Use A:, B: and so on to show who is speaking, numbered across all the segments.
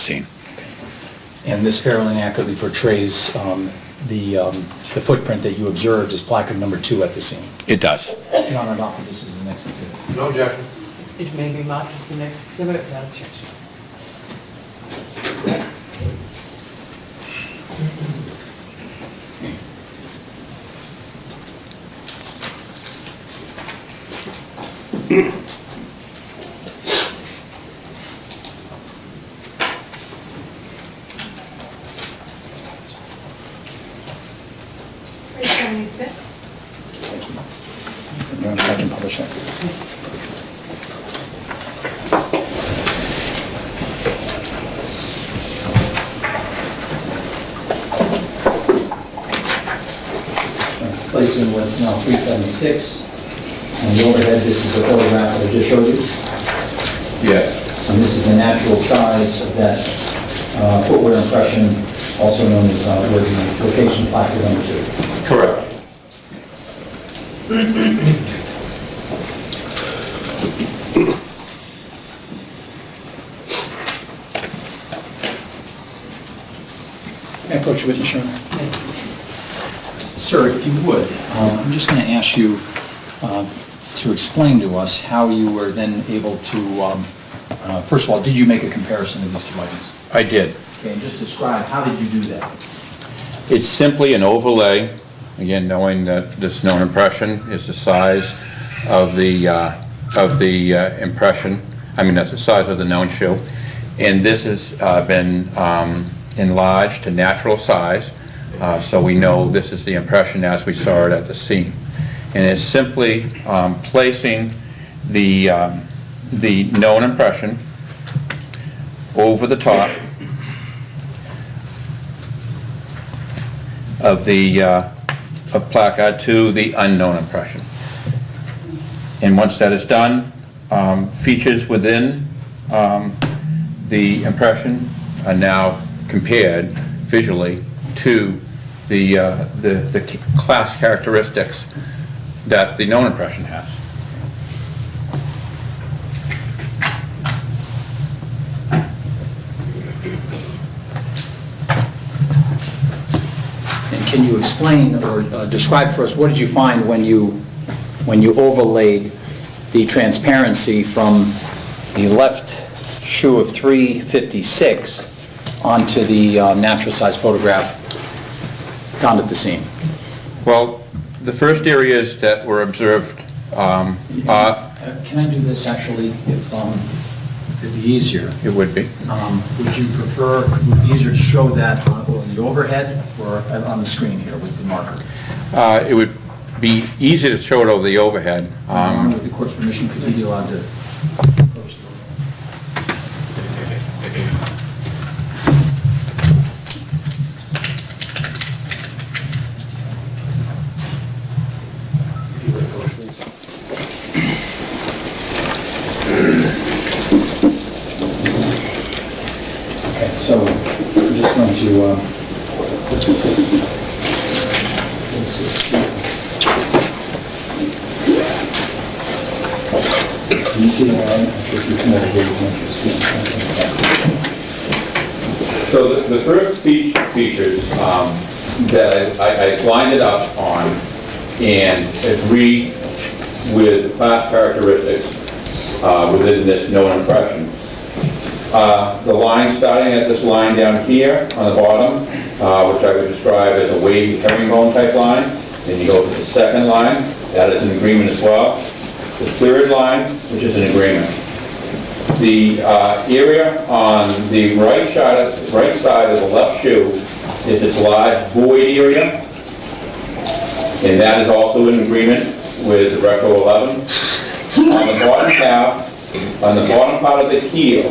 A: scene.
B: And this fairly accurately portrays the footprint that you observed as placard number 2 at the scene.
A: It does.
B: Your Honor, I'd offer this as the next exhibit.
C: No objection.
D: It may be marked as the next exhibit without objection.
B: I can publish that, please. Placing what's now 376. On the overhead, this is the photograph that I just showed you.
A: Yes.
B: And this is the natural size of that footwear impression, also known as where the location placard number 2.
A: Correct.
B: May I approach the witness, Your Honor? Sir, if you would, I'm just going to ask you to explain to us how you were then able to, first of all, did you make a comparison of these two items?
A: I did.
B: Okay, and just describe, how did you do that?
A: It's simply an overlay, again, knowing that this known impression is the size of the impression, that's the size of the known shoe. And this has been enlarged to natural size, so we know this is the impression as we saw it at the scene. And it's simply placing the known impression over the top of the placard to the unknown impression. And once that is done, features within the impression are now compared visually to the class characteristics that the known impression has.
B: And can you explain or describe for us, what did you find when you overlaid the transparency from the left shoe of 356 onto the natural size photograph found at the scene?
A: Well, the first areas that were observed are...
B: Can I do this actually, if it'd be easier?
A: It would be.
B: Would you prefer, would it be easier to show that on the overhead or on the screen here with the marker?
A: It would be easy to show it over the overhead.
B: With the court's permission, could you be allowed to approach the Okay, so I'm just going to can you see that? I'm sure if you come over here, you can see it.
A: So the first features that I lined it up on and agreed with the class characteristics within this known impression. The line starting at this line down here on the bottom, which I would describe as a wavy herringbone type line. Then you go to the second line, that is an agreement as well. The third line, which is an agreement. The area on the right side of the left shoe is this large void area, and that is also in agreement with the Reco 11. On the bottom half, on the bottom part of the heel,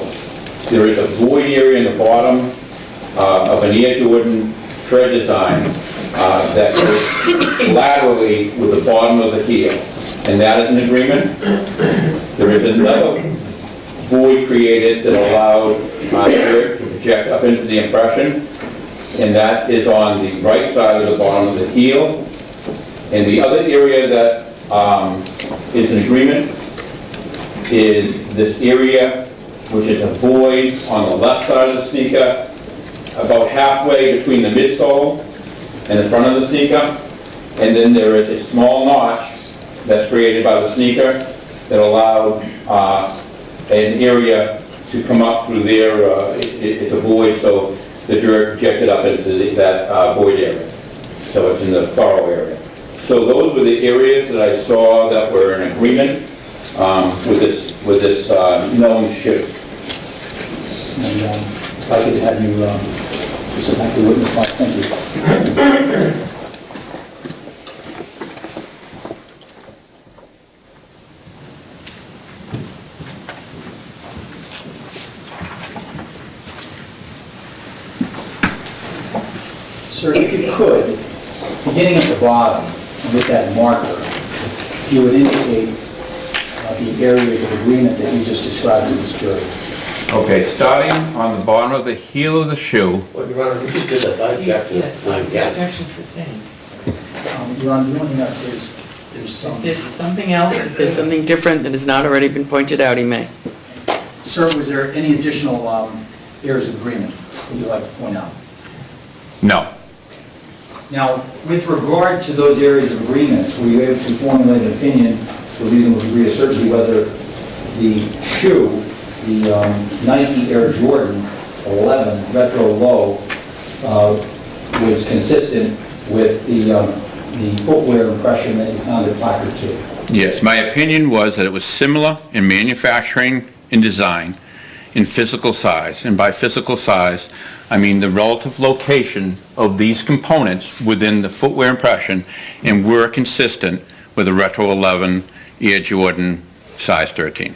A: there is a void area in the bottom of an Air Jordan tread design that goes laterally with the bottom of the heel, and that is an agreement. There is another void created that allowed air to project up into the impression, and that is on the right side of the bottom of the heel. And the other area that is an agreement is this area which is a void on the left side of the sneaker, about halfway between the midsole and the front of the sneaker. And then there is a small notch that's created by the sneaker that allowed an area to come up through there. It's a void, so the dirt projected up into that void area. So it's in the furrow area. So those were the areas that I saw that were in agreement with this known shoe.
B: And if I could have you just back to the witness box, thank you. Sir, if you could, beginning at the bottom with that marker, you would indicate the areas of agreement that you just described to this jury.
A: Okay, starting on the bottom of the heel of the shoe.
C: Well, Your Honor, we just did this, I objected.
D: Yes, objection sustained.
B: Your Honor, the only thing I'd say is there's some...
D: If there's something else, if there's something different that has not already been pointed out, he may.
B: Sir, was there any additional areas of agreement that you'd like to point out?
A: No.
B: Now, with regard to those areas of agreements, were you able to formulate an opinion to a reasonable degree of certainty whether the shoe, the Nike Air Jordan 11 Retro Low, was consistent with the footwear impression that you found at Placard 2?
A: Yes, my opinion was that it was similar in manufacturing and design, in physical size. And by physical size, I mean the relative location of these components within the footwear impression, and were consistent with the Retro 11 Air Jordan size 13.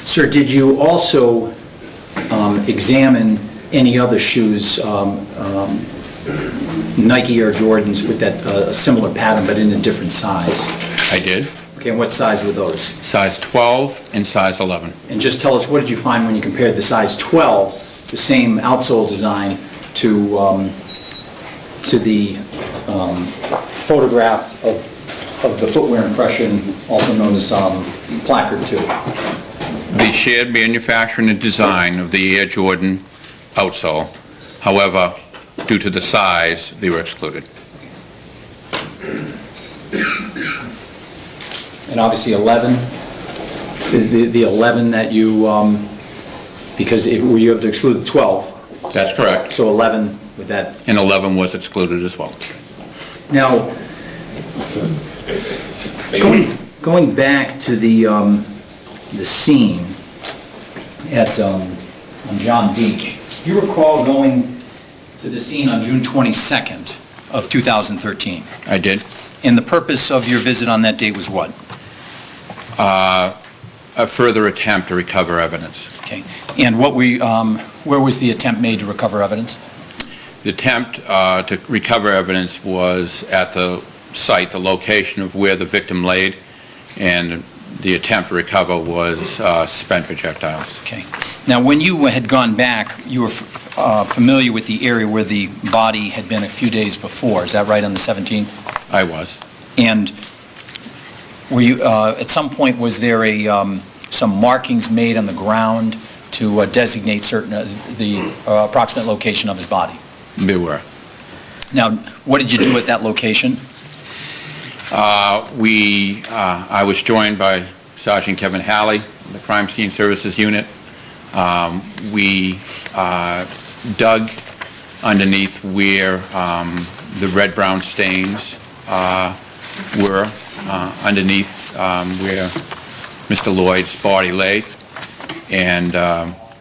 B: Sir, did you also examine any other shoes, Nike Air Jordans with that similar pattern but in a different size?
A: I did.
B: Okay, and what size were those?
A: Size 12 and size 11.
B: And just tell us, what did you find when you compared the size 12, the same outsole design, to the photograph of the footwear impression, also known as Placard 2?
A: The shared manufacturing and design of the Air Jordan outsole. However, due to the size, they were excluded.
B: And obviously 11, the 11 that you, because were you able to exclude the 12?
A: That's correct.
B: So 11 with that.
A: And 11 was excluded as well.
B: Now, going back to the scene at on John Beach, you recall going to the scene on June 22nd of 2013.
A: I did.
B: And the purpose of your visit on that date was what?
A: A further attempt to recover evidence.
B: Okay. And where was the attempt made to recover evidence?
A: The attempt to recover evidence was at the site, the location of where the victim laid, and the attempt to recover was spent projectiles.
B: Okay. Now, when you had gone back, you were familiar with the area where the body had been a few days before. Is that right, on the 17th?
A: I was.
B: And were you, at some point, was there some markings made on the ground to designate the approximate location of his body?
A: There were.
B: Now, what did you do at that location?
A: I was joined by Sergeant Kevin Halley, the Crime Scene Services Unit. We dug underneath where the red-brown stains were, underneath where Mr. Lloyd's body lay, and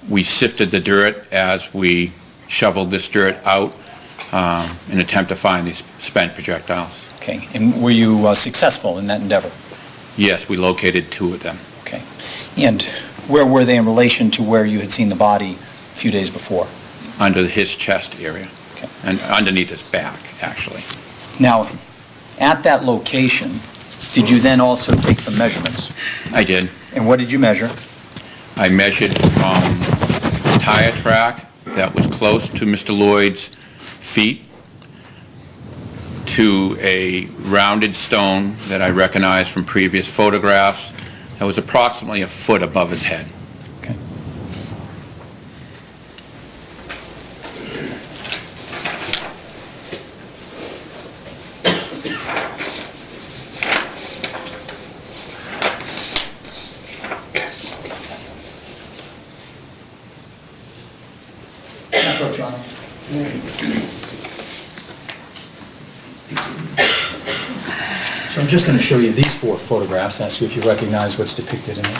A: we sifted the dirt as we shoveled this dirt out in an attempt to find these spent projectiles.
B: Okay. And were you successful in that endeavor?
A: Yes, we located 2 of them.
B: Okay. And where were they in relation to where you had seen the body a few days before?
A: Under his chest area,
B: Okay.
A: and underneath his back, actually.
B: Now, At that location, did you then also take some measurements?
A: I did.
B: And what did you measure?
A: I measured from the tire track that was close to Mr. Lloyd's feet to a rounded stone that I recognized from previous photographs that was approximately a foot above his head.
B: Okay. Approach, Your Honor. So I'm just going to show you these 4 photographs, ask you if you recognize what's depicted in it.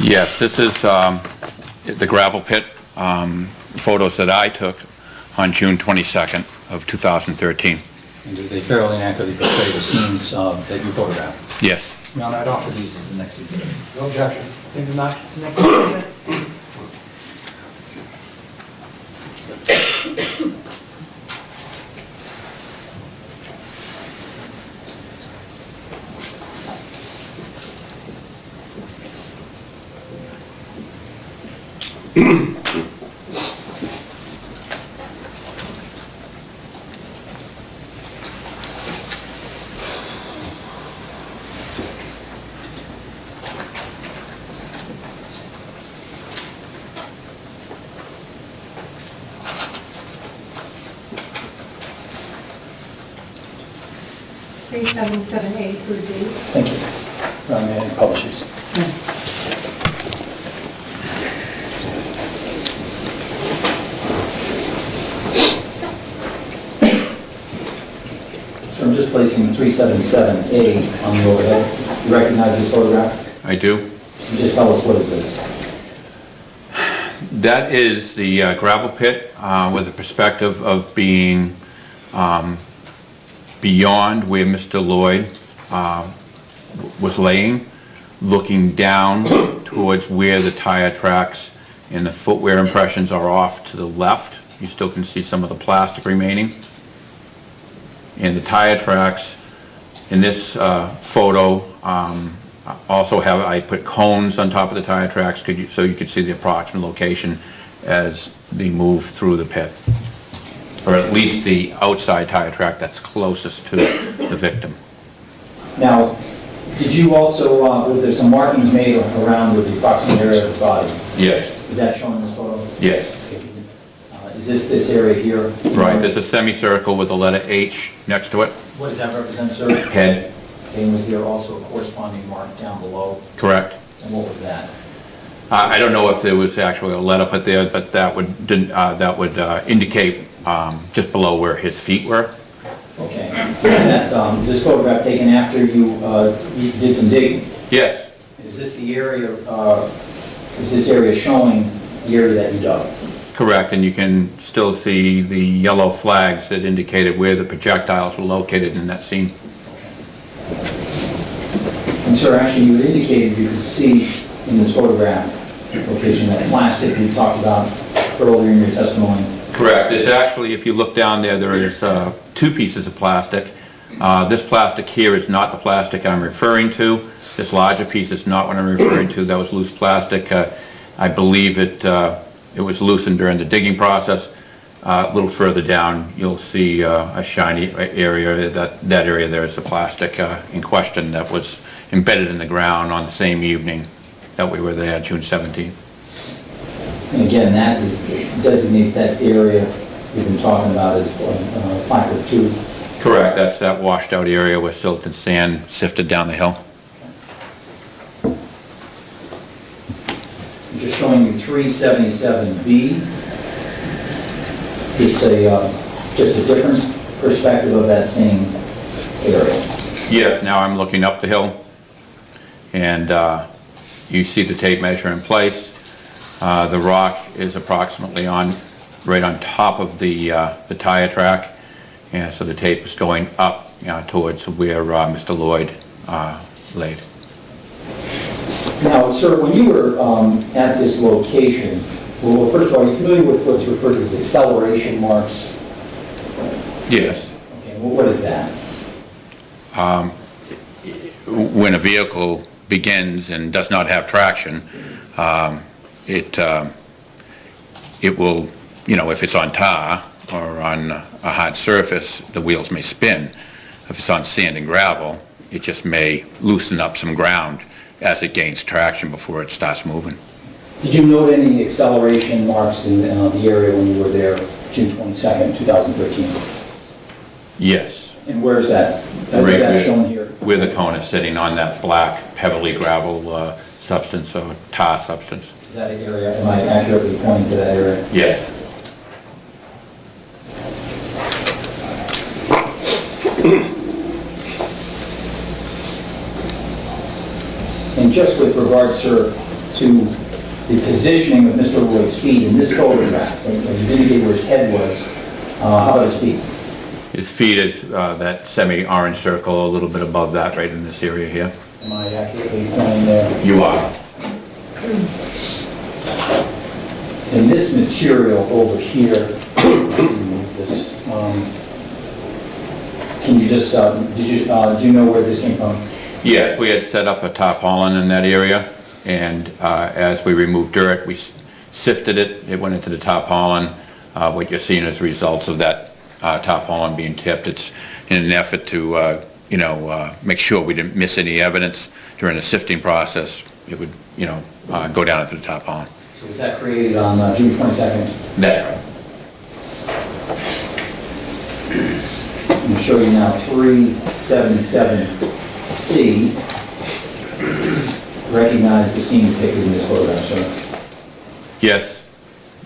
A: Yes, this is the gravel pit photos that I took on June 22nd of 2013.
B: And do they fairly and accurately portray the scenes that you photographed?
A: Yes.
B: Your Honor, I'd offer these as the next exhibit.
C: No objection.
D: Maybe Mark is the next one.
E: Three 778 would be.
B: Thank you. May I publish these? So I'm just placing 377A on the overhead. You recognize this photograph?
A: I do.
B: You just tell us what is this?
A: That is the gravel pit with the perspective of being beyond where Mr. Lloyd was laying, looking down towards where the tire tracks and the footwear impressions are off to the left. You still can see some of the plastic remaining. And the tire tracks in this photo also have, I put cones on top of the tire tracks so you could see the approximate location as they move through the pit. Or at least the outside tire track that's closest to the victim.
B: Now, did you also, were there some markings made around with the approximate area of his body?
A: Yes.
B: Is that shown in this photo?
A: Yes.
B: Is this area here?
A: Right, there's a semicircle with the letter H next to it.
B: What does that represent, sir?
A: Head,
B: And was there also a corresponding mark down below?
A: correct.
B: And what was that?
A: I don't know if there was actually a letter put there, but that would indicate just below where his feet were.
B: Okay. Is this photograph taken after you did some digging?
A: Yes,
B: Is this the area, is this area showing the area that you dug?
A: correct, and you can still see the yellow flags that indicated where the projectiles were located in that scene.
B: And sir, actually, you had indicated you could see in this photograph location that plastic we talked about earlier in your testimony.
A: Correct. It's actually, if you look down there, there is 2 pieces of plastic. This plastic here is not the plastic I'm referring to. This larger piece is not what I'm referring to. That was loose plastic. I believe it was loosened during the digging process. A little further down, you'll see a shiny area. That area there is the plastic in question that was embedded in the ground on the same evening that we were there, June 17th.
B: And again, that designates that area we've been talking about as placard 2.
A: Correct. That's that washed out area where silt and sand sifted down the hill.
B: I'm just showing you 377B. Is this just a different perspective of that same area?
A: Yes, now I'm looking up the hill, and you see the tape measure in place. The rock is approximately right on top of the tire track, and so the tape is going up towards where Mr. Lloyd laid.
B: Now, sir, when you were at this location, Well, first of all, are you familiar with what's referred to as acceleration marks?
A: Yes.
B: Okay, well, what is that?
A: When a vehicle begins and does not have traction, it will, if it's on tar or on a hard surface, the wheels may spin. If it's on sand and gravel, it just may loosen up some ground as it gains traction before it starts moving.
B: Did you note any acceleration marks in the area when you were there June 22nd, 2013?
A: Yes.
B: And where is that? Is
A: Right
B: that
A: where-
B: shown here?
A: Where the cone is sitting on that black pebbly gravel substance or tar substance.
B: Is that an area, am I accurately pointing to that area?
A: Yes.
B: And just with regard, sir, to the positioning of Mr. Lloyd's feet in this photograph, when you indicate where his head was, how about his feet?
A: His feet is that semi-orange circle, a little bit above that, right in this area here.
B: Am I accurately pointing there?
A: You are.
B: In this material over here, this, can you just, do you know where this came from?
A: Yes, we had set up a tarpaulin in that area, and as we removed dirt, we sifted it, it went into the tarpaulin. What you're seeing is results of that tarpaulin being tipped. It's in an effort to, make sure we didn't miss any evidence during the sifting process. It would, go down into the tarpaulin.
B: So was that created on June 22nd?
A: That's right.
B: I'm going to show you now 377C. Recognize the scene depicted in this photograph, sir.
A: Yes.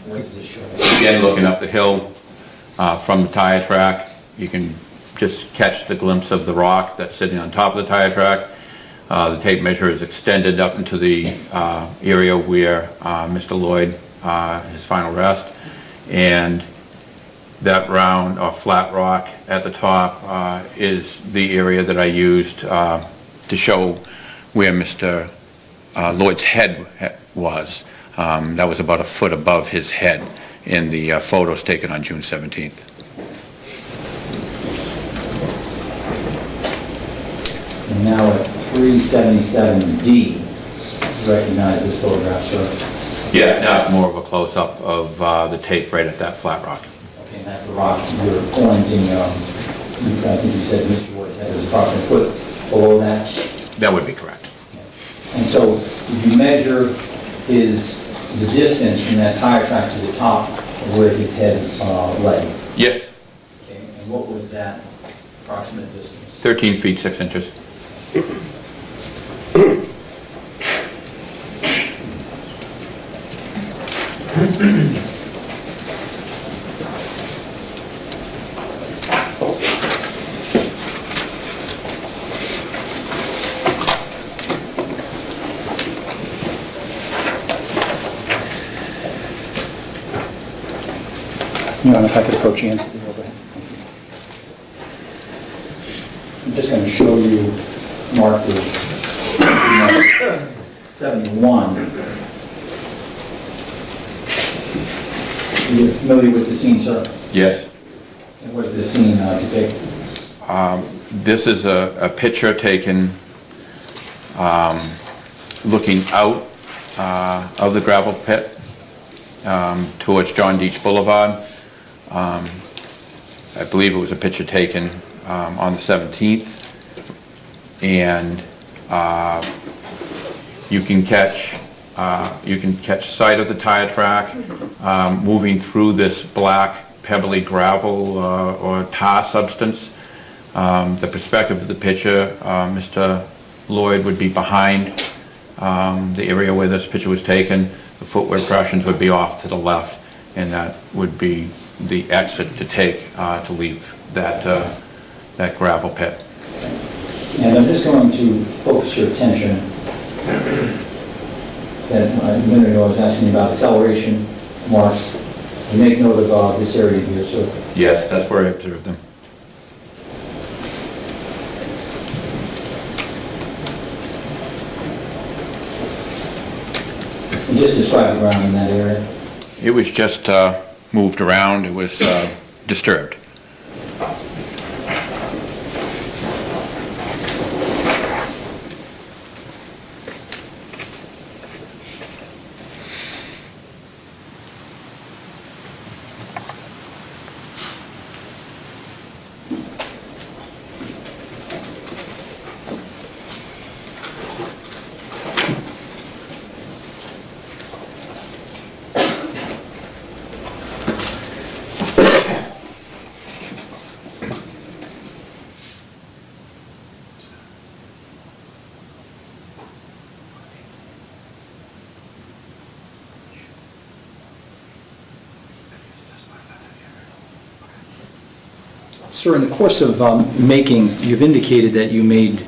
B: What does this show?
A: Again, looking up the hill from the tire track, you can just catch the glimpse of the rock that's sitting on top of the tire track. The tape measure is extended up into the area where Mr. Lloyd, his final rest, and that round or flat rock at the top is the area that I used to show where Mr. Lloyd's head was. That was about a foot above his head in the photos taken on June 17th.
B: And now at 377D, recognize this photograph, sir.
A: Yeah, now it's more of a close-up of the tape right at that flat rock.
B: Okay, and that's the rock you're pointing, I think you said Mr. Lloyd's head is approximately a foot below that.
A: That would be correct.
B: And so, did you measure the distance from that tire track to the top of where his head lay?
A: Yes,
B: Okay, and what was that approximate distance?
A: 13 feet 6 inches.
B: You know, if I could approach you. I'm just going to show you marked as 71. You're familiar with the scene, sir?
A: Yes.
B: And what does this scene depict?
A: This is a picture taken looking out of the gravel pit towards John Deach Boulevard. I believe it was a picture taken on the 17th, and you can catch sight of the tire track moving through this black pebbly gravel or tar substance. The perspective of the picture, Mr. Lloyd would be behind the area where this picture was taken. The footwear impressions would be off to the left, and that would be the exit to take to leave that gravel pit.
B: And I'm just going to focus your attention that a minute ago I was asking you about acceleration marks. You make note of this area here, so
A: Yes, that's where I observed them.
B: and just describe the ground in that area.
A: It was just moved around, it was disturbed.
B: Sir, in the course of making, you've indicated that you made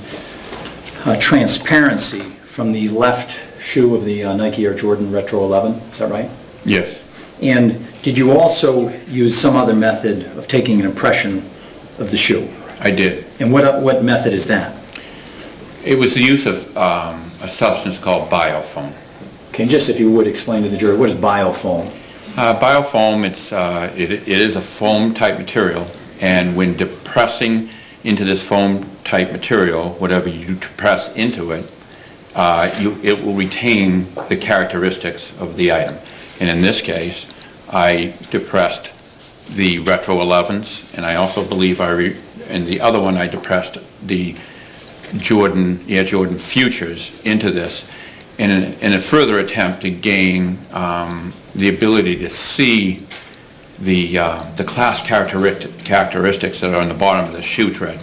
B: transparency from the left shoe of the Nike Air Jordan Retro 11, is that right?
A: Yes.
B: And did you also use some other method of taking an impression of the shoe?
A: I did.
B: And what method is that?
A: It was the use of a substance called biofoam.
B: Okay, and just if you would explain to the jury, what is biofoam?
A: Biofoam, it is a foam-type material, and when depressing into this foam-type material, whatever you depress into it, it will retain the characteristics of the item. And in this case, I depressed the Retro 11s, and I also believe in the other one I depressed the Air Jordan Futures into this in a further attempt to gain the ability to see the class characteristics that are on the bottom of the shoe tread.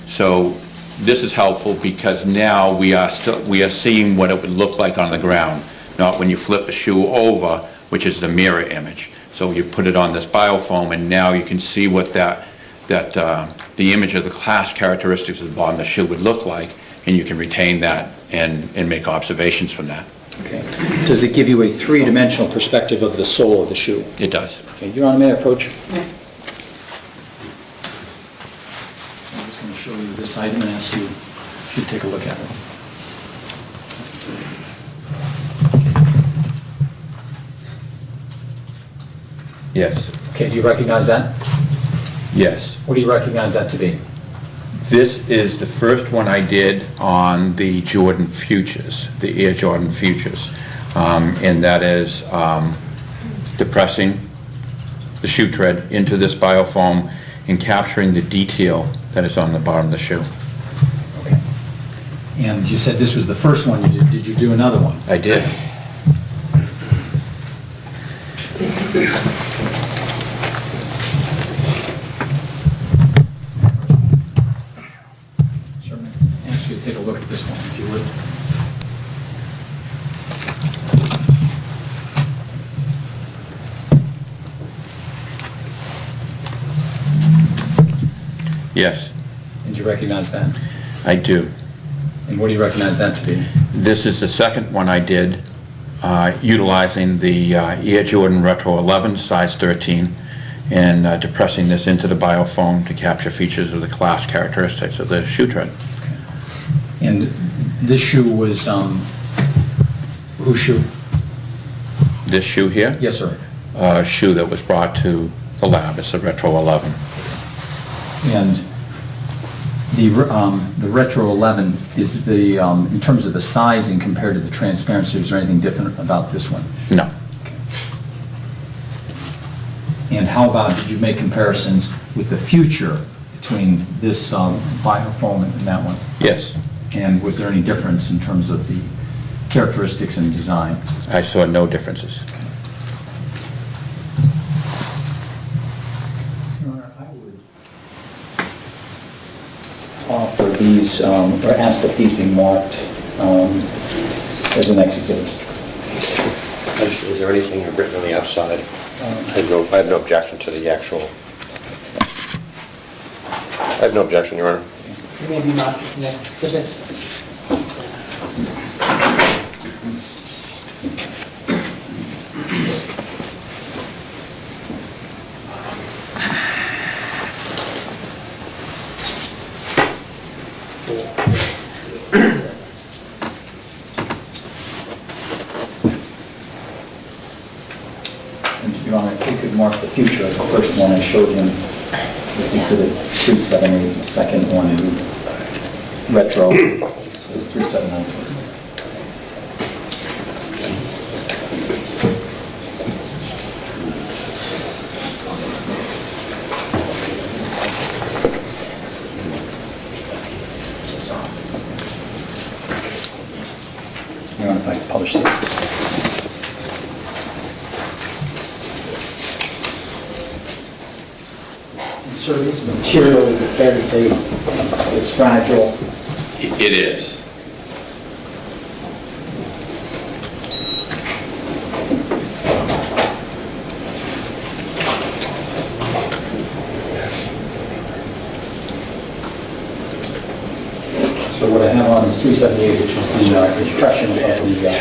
A: So this is helpful because now we are seeing what it would look like on the ground, not when you flip a shoe over, which is the mirror image. So you put it on this biofoam, and now you can see what the image of the class characteristics of the bottom of the shoe would look like, and you can retain that and make observations from that.
B: Okay. Does it give you a three-dimensional perspective of the sole of the shoe?
A: It does.
B: Okay, Your Honor, may I approach? I'm just going to show you this item and ask you if you'd take a look at it.
A: Yes.
B: Okay, do you recognize that?
A: Yes.
B: What do you recognize that to be?
A: This is the first one I did on the Jordan Futures, the Air Jordan Futures. And that is depressing the shoe tread into this biofoam and capturing the detail that is on the bottom of the shoe.
B: Okay. And you said this was the first one you did. Did you do another one?
A: I did.
B: Sure. I'll ask you to take a look at this one, if you would.
A: Yes,
B: And you recognize that?
A: I do.
B: And what do you recognize that to be?
A: This is the second one I did utilizing the Air Jordan Retro 11, size 13, and depressing this into the biofoam to capture features of the class characteristics of the shoe tread.
B: And this shoe was, whose shoe?
A: This shoe here,
B: Yes, sir.
A: a shoe that was brought to the lab, it's a Retro 11.
B: And the Retro 11 is the, in terms of the sizing compared to the transparency, is there anything different about this one?
A: No,
B: And how about, did you make comparisons with the Future between this biofoam and that one?
A: yes,
B: And was there any difference in terms of the characteristics and design?
A: I saw no differences.
B: Your Honor, I would offer these, or ask that these be marked as an exhibit.
C: Is there anything written on the outside? I have no objection to the actual. I have no objection, Your Honor.
D: Maybe mark as next exhibit.
B: first one I showed him was exhibit 378, the second one, retro, is 379. I don't know if I can publish this. Sir, this material, is it fair to say it's fragile?
A: It is.
B: So what I have on is 378, which is the expression of the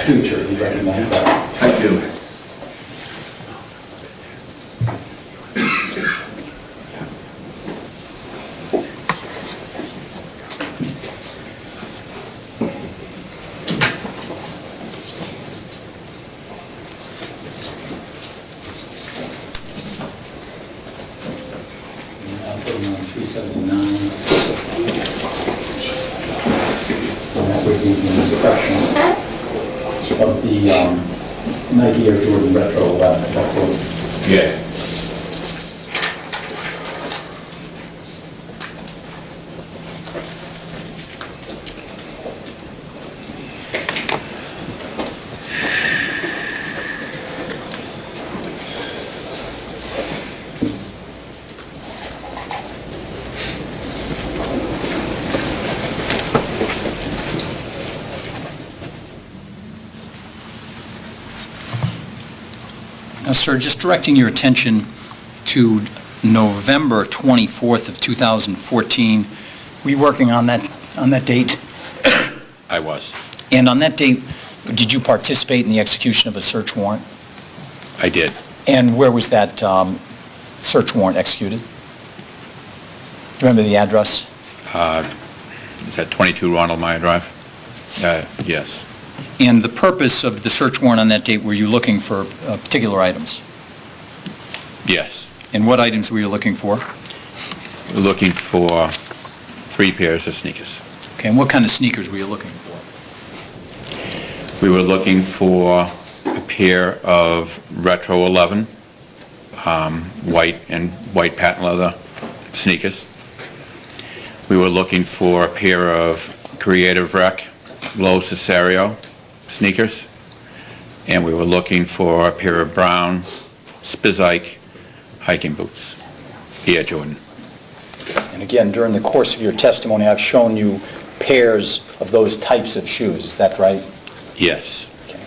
B: future. Do you recognize that?
A: I do.
B: I'll put them on 379. And that would be the impression of the Nike Air Jordan Retro 11, is that correct?
A: Yes.
B: Now, sir, just directing your attention to November 24th of 2014, were you working on that date?
A: I was.
B: And on that date, did you participate in the execution of a search warrant?
A: I did.
B: And where was that search warrant executed? Do you remember the address?
A: Is that 22 Ronald Meyer Drive? Yes.
B: And the purpose of the search warrant on that date, were you looking for particular items?
A: Yes.
B: And what items were you looking for?
A: We're looking for 3 pairs of sneakers.
B: Okay, and what kind of sneakers were you looking for?
A: We were looking for a pair of Retro 11, white patent leather sneakers. We were looking for a pair of Creative Rec Low Cesario sneakers. And we were looking for a pair of brown Spizike hiking boots, Air Jordan.
B: And again, during the course of your testimony, I've shown you pairs of those types of shoes, is that right?
A: Yes.
B: Okay.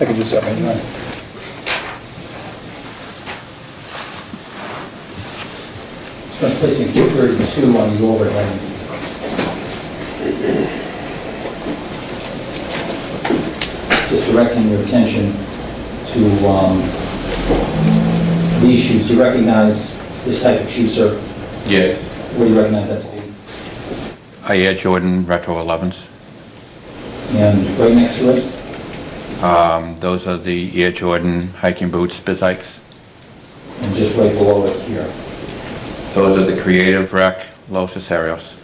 B: I could do something, you know. So I'm placing 232 on the overhead. Just directing your attention to these shoes. Do you recognize this type of shoe, sir?
A: Yes.
B: What do you recognize that to be?
A: Air Jordan Retro 11s.
B: And right next to it?
A: Those are the Air Jordan hiking boots, Spizikes.
B: And just right below it here.
A: Those are the Creative Rec Los Acerios.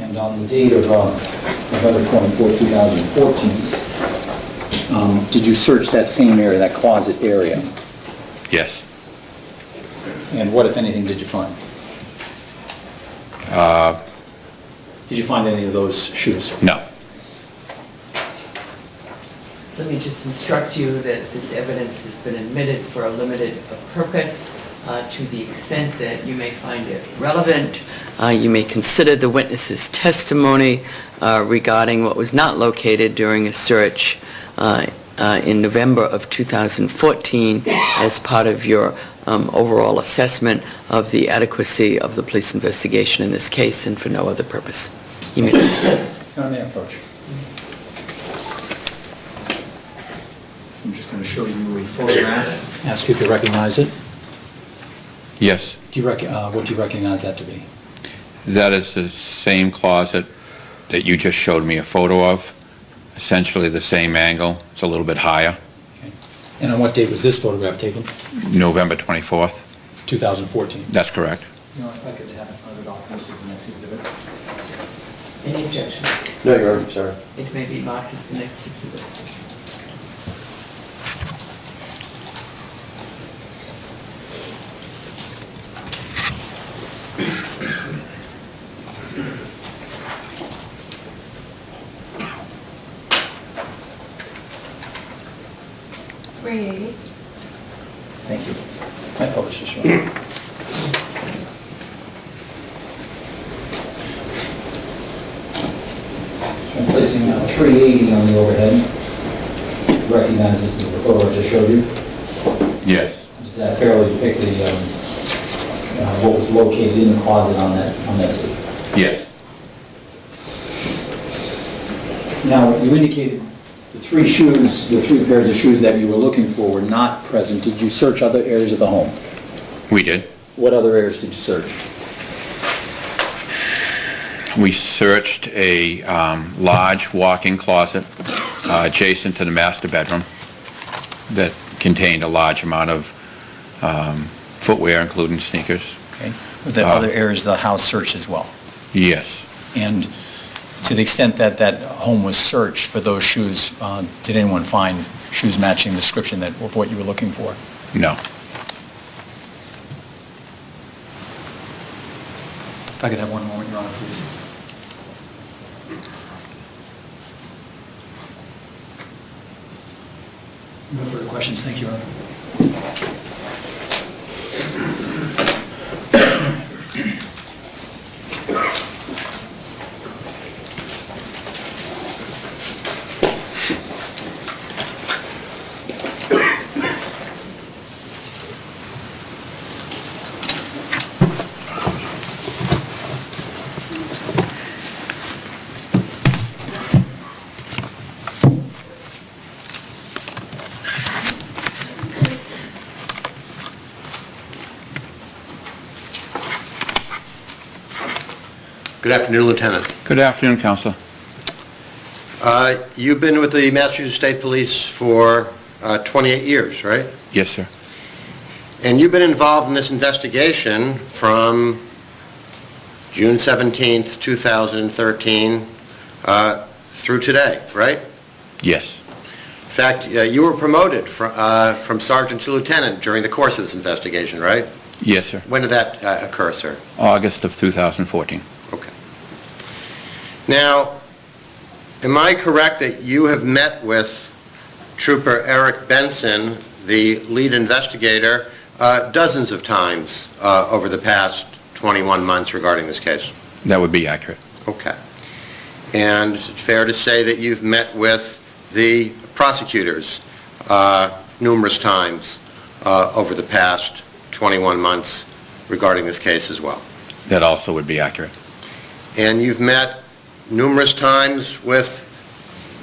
B: And on the date of November 24, 2014, did you search that same area, that closet area?
A: Yes.
B: And what, if anything, did you find? Did you find any of those shoes?
A: No.
D: Let me just instruct you that this evidence has been admitted for a limited purpose. To the extent that you may find it relevant, you may consider the witness's testimony regarding what was not located during a search in November of 2014 as part of your overall assessment of the adequacy of the police investigation in this case and for no other purpose. You may dismiss.
B: May I approach? I'm just going to show you a photograph. Ask you if you recognize it.
A: Yes.
B: What do you recognize that to be?
A: That is the same closet that you just showed me a photo of. Essentially the same angle. It's a little bit higher.
B: Okay. And on what date was this photograph taken?
A: November 24th.
B: 2014.
A: That's correct.
B: You know, if I could have another document, this is the next exhibit.
D: Any objection?
C: No, Your Honor, sorry.
D: It may be marked as the next exhibit.
B: Thank you. I published this one. I'm placing 380 on the overhead. Recognize this is the photo I just showed you.
A: Yes.
B: Does that fairly depict what was located in the closet on that tape?
A: Yes.
B: Now, you indicated the three pairs of shoes that you were looking for were not present. Did you search other areas of the home?
A: We did.
B: What other areas did you search?
A: We searched a large walk-in closet adjacent to the master bedroom that contained a large amount of footwear, including sneakers.
B: Okay. Were there other areas of the house searched as well?
A: Yes.
B: And to the extent that that home was searched for those shoes, did anyone find shoes matching the description of what you were looking for?
A: No.
B: If I could have one moment, Your Honor, please. No further questions. Thank you, Your Honor.
C: Good afternoon, Lieutenant.
A: Good afternoon, Counselor.
C: You've been with the Massachusetts State Police for 28 years, right?
A: Yes, sir.
C: And you've been involved in this investigation from June 17th, 2013 through today, right?
A: Yes.
C: In fact, you were promoted from sergeant to lieutenant during the course of this investigation, right?
A: Yes, sir.
C: When did that occur, sir?
A: August of 2014.
C: Okay. Now, am I correct that you have met with Trooper Eric Benson, the lead investigator, dozens of times over the past 21 months regarding this case?
A: That would be accurate.
C: Okay. And is it fair to say that you've met with the prosecutors numerous times over the past 21 months regarding this case as well.
B: That also would be accurate.
C: And you've met numerous times with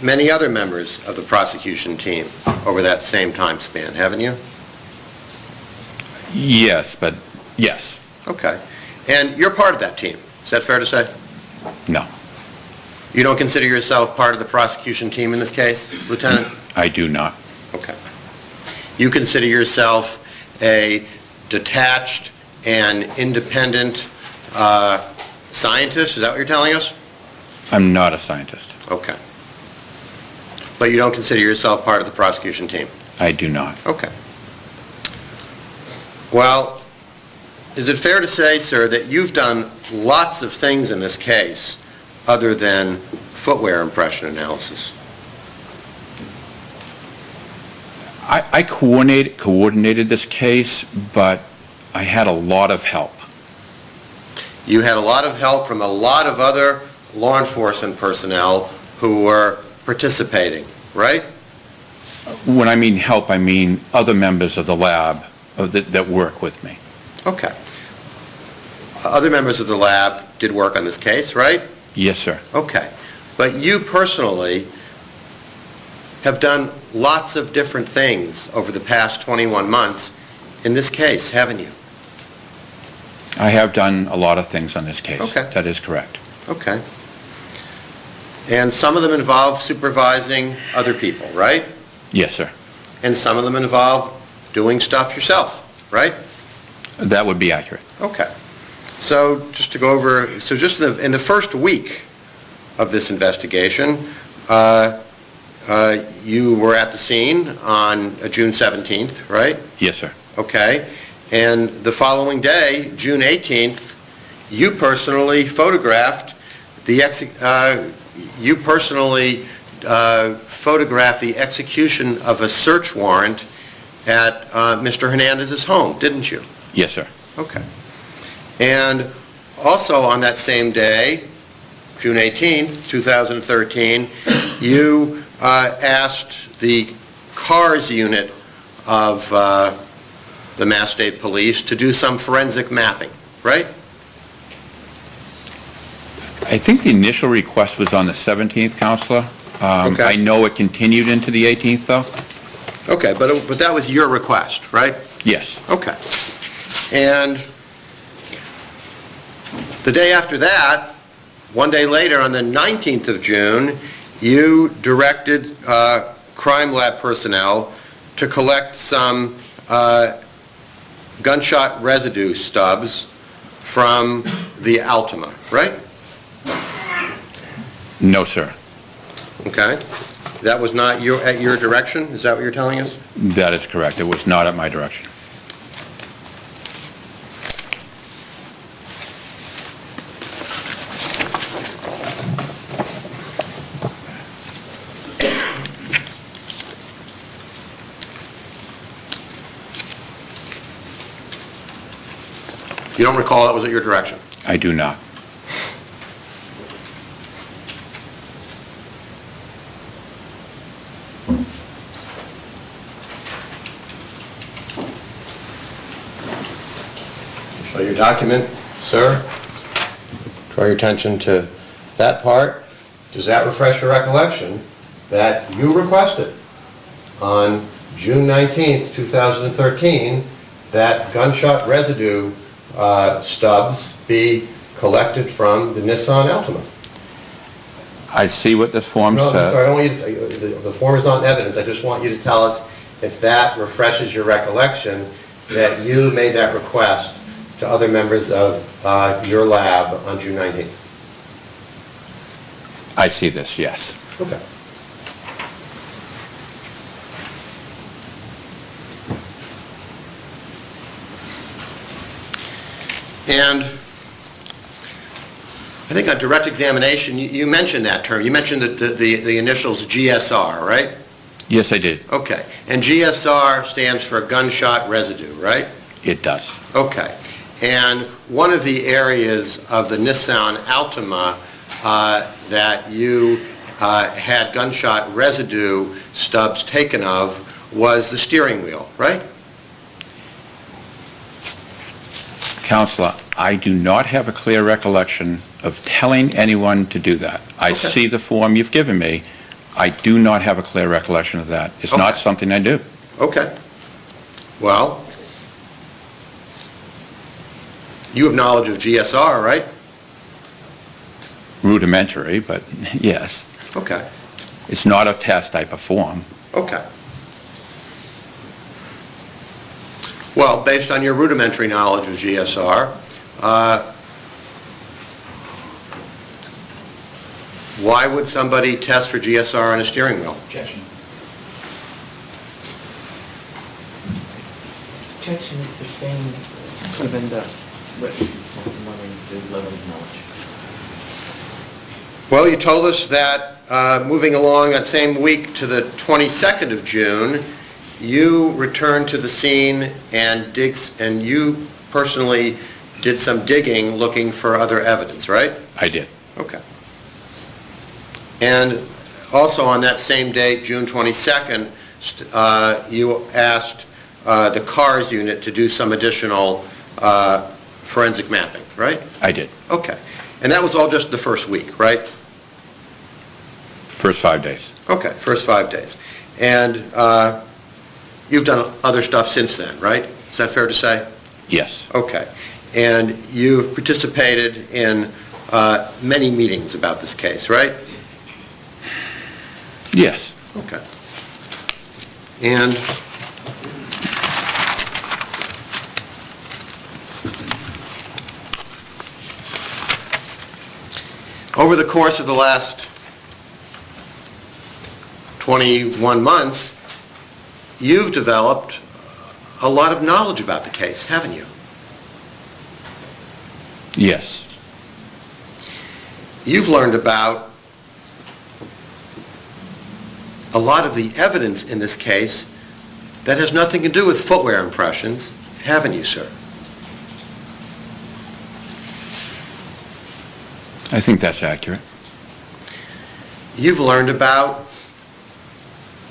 C: many other members of the prosecution team over that same time span, haven't you?
B: Yes, but yes.
C: Okay. And you're part of that team. Is that fair to say?
B: No,
C: You don't consider yourself part of the prosecution team in this case, Lieutenant?
B: I do not.
C: Okay. You consider yourself a detached and independent scientist? Is that what you're telling us?
B: I'm not a scientist.
C: Okay. But you don't consider yourself part of the prosecution team?
B: I do not.
C: Okay. Well, is it fair to say, sir, that you've done lots of things in this case other than footwear impression analysis?
B: I coordinated this case, but I had a lot of help.
C: You had a lot of help from a lot of other law enforcement personnel who were participating, right?
B: When I mean help, I mean other members of the lab that work with me.
C: Okay. Other members of the lab did work on this case, right?
B: Yes, sir.
C: Okay. But you personally have done lots of different things over the past 21 months in this case, haven't you?
B: I have done a lot of things on this case.
C: Okay.
B: That is correct.
C: Okay. And some of them involve supervising other people, right?
B: Yes, sir.
C: And some of them involve doing stuff yourself, right?
B: That would be accurate.
C: Okay. So just to go over, so just in the first week of this investigation, you were at the scene on June 17th, right?
B: Yes, sir.
C: Okay. And the following day, June 18th, you personally photographed the execution of a search warrant at Mr. Hernandez's home, didn't you?
B: Yes, sir.
C: Okay. And also on that same day, June 18th, 2013, you asked the CARS unit of the Mass State Police to do some forensic mapping, right?
B: I think the initial request was on the 17th, Counselor.
C: Okay.
B: I know it continued into the 18th, though.
C: Okay, but that was your request, right?
B: Yes.
C: Okay. And the day after that, one day later, on the 19th of June, you directed crime lab personnel to collect some gunshot residue stubs from the Altima, right?
B: No, sir.
C: Okay. That was not at your direction? Is that what you're telling us?
B: That is correct. It was not at my direction.
C: You don't recall that was at your direction?
B: I do not.
C: Show your document, sir. Draw your attention to that part. Does that refresh your recollection that you requested on June 19th, 2013, that gunshot residue stubs be collected from the Nissan Altima?
B: I see what this form
C: No, I'm
B: says.
C: sorry, I don't want you to, the form is not evidence. I just want you to tell us if that refreshes your recollection that you made that request to other members of your lab on June 19th.
B: I see this, yes.
C: Okay. And I think on direct examination, you mentioned that term. You mentioned the initials GSR, right?
B: Yes, I did.
C: Okay. And GSR stands for gunshot residue, right?
B: It does.
C: Okay. And one of the areas of the Nissan Altima that you had gunshot residue stubs taken of was the steering wheel, right?
F: Counselor, I do not have a clear recollection of telling anyone to do that. I
C: Okay.
F: see the form you've given me. I do not have a clear recollection of that. It's not
C: Okay.
F: something I do.
C: Okay. Well, you have knowledge of GSR, right?
F: Rudimentary, but yes.
C: Okay,
F: It's not a test I perform.
C: okay. Well, based on your rudimentary knowledge of GSR, why would somebody test for GSR on a steering wheel?
B: Objection.
D: Objection is sustained given the witness's testimony as to his level of knowledge.
C: Well, you told us that moving along that same week to the 22nd of June, you returned to the scene and you personally did some digging looking for other evidence, right?
F: I did.
C: Okay. And also on that same date, June 22nd, you asked the CARS unit to do some additional forensic mapping, right?
F: I did.
C: Okay. And that was all just the first week, right?
F: First 5 days.
C: Okay, first 5 days. And you've done other stuff since then, right? Is that fair to say?
F: Yes.
C: Okay. And you've participated in many meetings about this case, right?
F: Yes.
C: Okay. And over the course of the last 21 months, you've developed a lot of knowledge about the case, haven't you?
F: Yes.
C: You've learned about a lot of the evidence in this case that has nothing to do with footwear impressions, haven't you, sir?
F: I think that's accurate.
C: You've learned about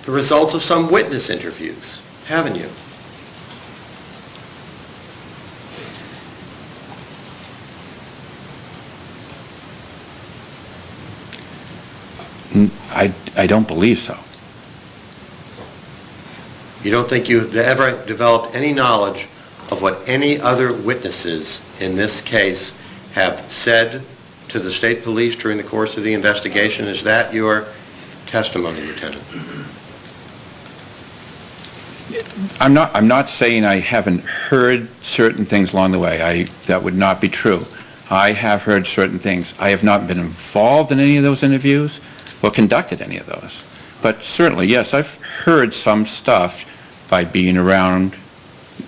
C: the results of some witness interviews, haven't you?
F: I don't believe so.
C: You don't think you've ever developed any knowledge of what any other witnesses in this case have said to the state police during the course of the investigation? Is that your testimony, Lieutenant?
F: I'm not saying I haven't heard certain things along the way. That would not be true. I have heard certain things. I have not been involved in any of those interviews or conducted any of those. But certainly, yes, I've heard some stuff by being around,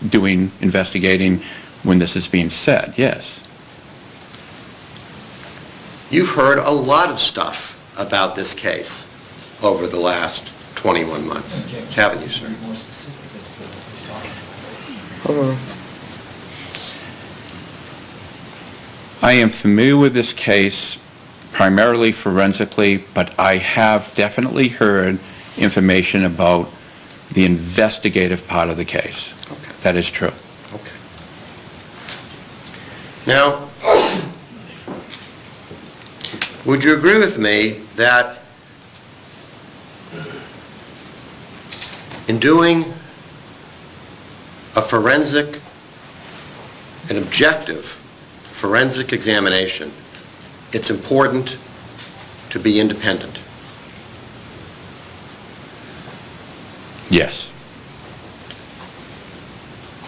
F: doing, investigating when this is being said, yes.
C: You've heard a lot of stuff about this case over the last 21 months, haven't you, sir?
B: More specific as to what he's talking about.
F: I am familiar with this case primarily forensically, but I have definitely heard information about the investigative part of the case.
C: Okay.
F: That is true.
C: Okay. Now, would you agree with me that in doing a forensic, an objective forensic examination, it's important to be independent?
F: Yes.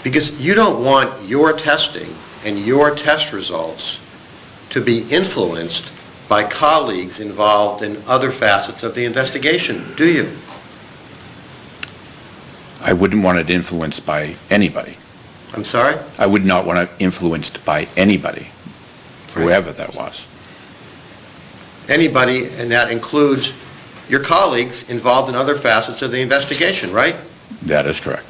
C: Because you don't want your testing and your test results to be influenced by colleagues involved in other facets of the investigation, do you?
F: I wouldn't want it influenced by anybody.
C: I'm sorry?
F: I would not want it influenced by anybody, whoever that was.
C: Anybody, and that includes your colleagues involved in other facets of the investigation, right?
F: That is correct.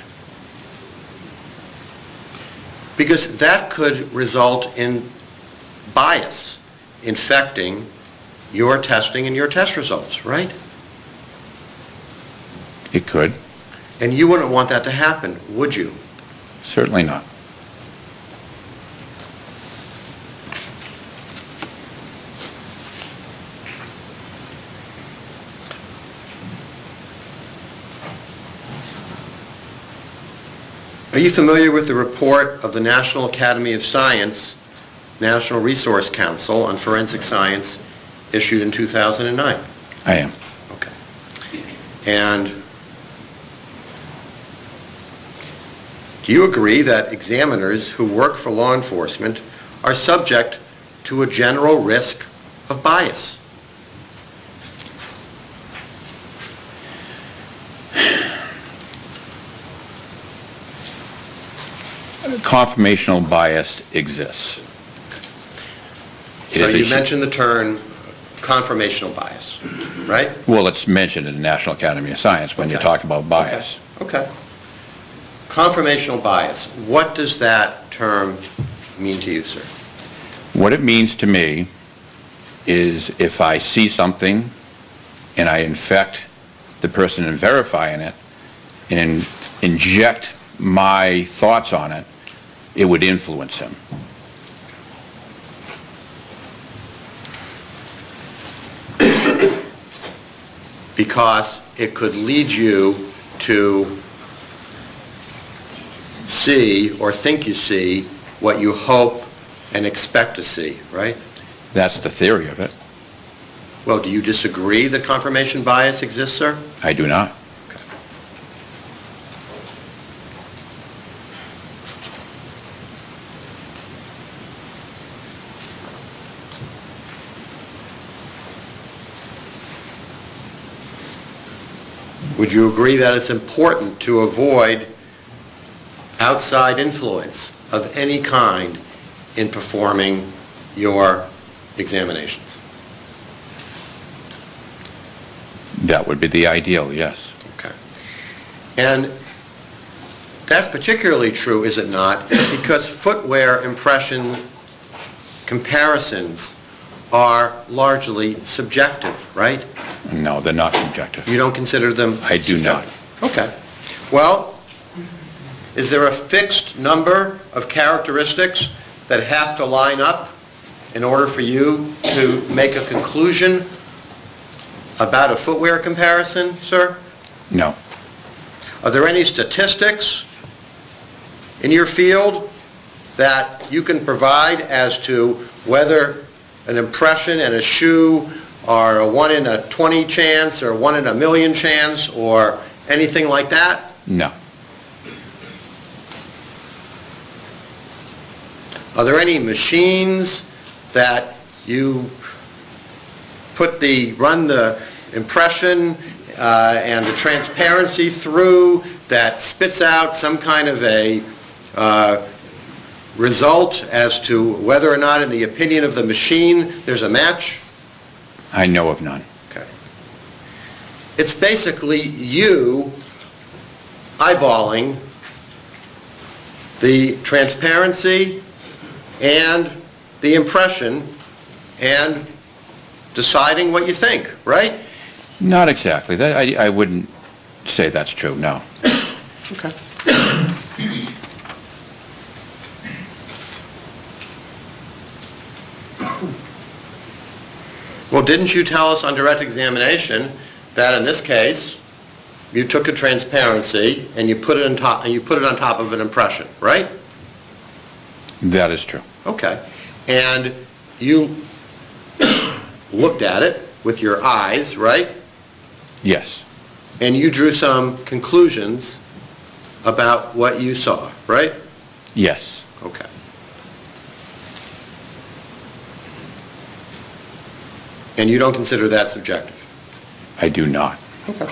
C: Because that could result in bias infecting your testing and your test results, right?
F: It could,
C: And you wouldn't want that to happen, would you?
F: certainly not.
C: Are you familiar with the report of the National Academy of Science, National Resource Council on Forensic Science issued in 2009?
F: I am.
C: Okay. And do you agree that examiners who work for law enforcement are subject to a general risk of bias?
F: Confirmational bias exists. It
C: So
F: is a
C: you
F: hu-
C: mentioned the term confirmational bias, right?
F: Well, it's mentioned in the National Academy of Science when you
C: Okay.
F: talk about bias.
C: Okay. Confirmational bias, what does that term mean to you, sir?
F: What it means to me is if I see something and I infect the person and verifying it and inject my thoughts on it, it would influence him.
C: Because it could lead you to see or think you see what you hope and expect to see, right?
F: That's the theory of it.
C: Well, do you disagree that confirmation bias exists, sir?
F: I do not.
C: Would you agree that it's important to avoid outside influence of any kind in performing your examinations?
F: That would be the ideal, yes.
C: Okay. And that's particularly true, is it not? Because footwear impression comparisons are largely subjective, right?
F: No, they're not subjective.
C: You don't consider them?
F: I do not.
C: Okay. Well, is there a fixed number of characteristics that have to line up in order for you to make a conclusion about a footwear comparison, sir?
F: No.
C: Are there any statistics in your field that you can provide as to whether an impression and a shoe are a 1 in a 20 chance or 1 in a million chance or anything like that?
F: No.
C: Are there any machines that you run the impression and the transparency through that spits out some kind of a result as to whether or not, in the opinion of the machine, there's a match?
F: I know of none.
C: Okay. It's basically you eyeballing the transparency and the impression and deciding what you think, right?
F: Not exactly. I wouldn't say that's true, no.
C: Okay. Well, didn't you tell us on direct examination that in this case, you took a transparency and you put it on top of an impression, right?
F: That is true.
C: Okay. And you looked at it with your eyes, right?
F: Yes.
C: And you drew some conclusions about what you saw, right?
F: Yes.
C: Okay. And you don't consider that subjective?
F: I do not.
C: Okay.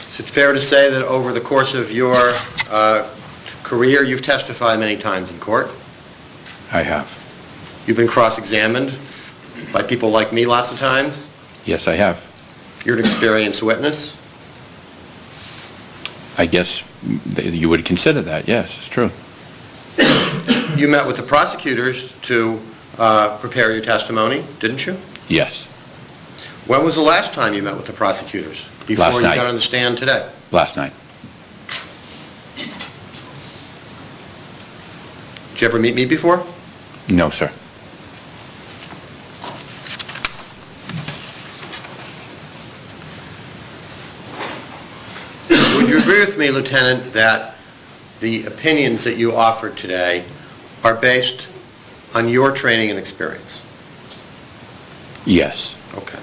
C: Is it fair to say that over the course of your career, you've testified many times in court?
F: I have.
C: You've been cross-examined by people like me lots of times?
F: Yes, I have.
C: You're an experienced witness?
F: I guess you would consider that, yes, it's true.
C: You met with the prosecutors to prepare your testimony, didn't you?
F: Yes,
C: When was the last time you met with the prosecutors? Before
F: Last
C: you
F: night.
C: got on the stand today?
F: last night.
C: Did you ever meet me before?
F: No, sir.
C: Would you agree with me, Lieutenant, that the opinions that you offered today are based on your training and experience?
F: Yes.
C: Okay.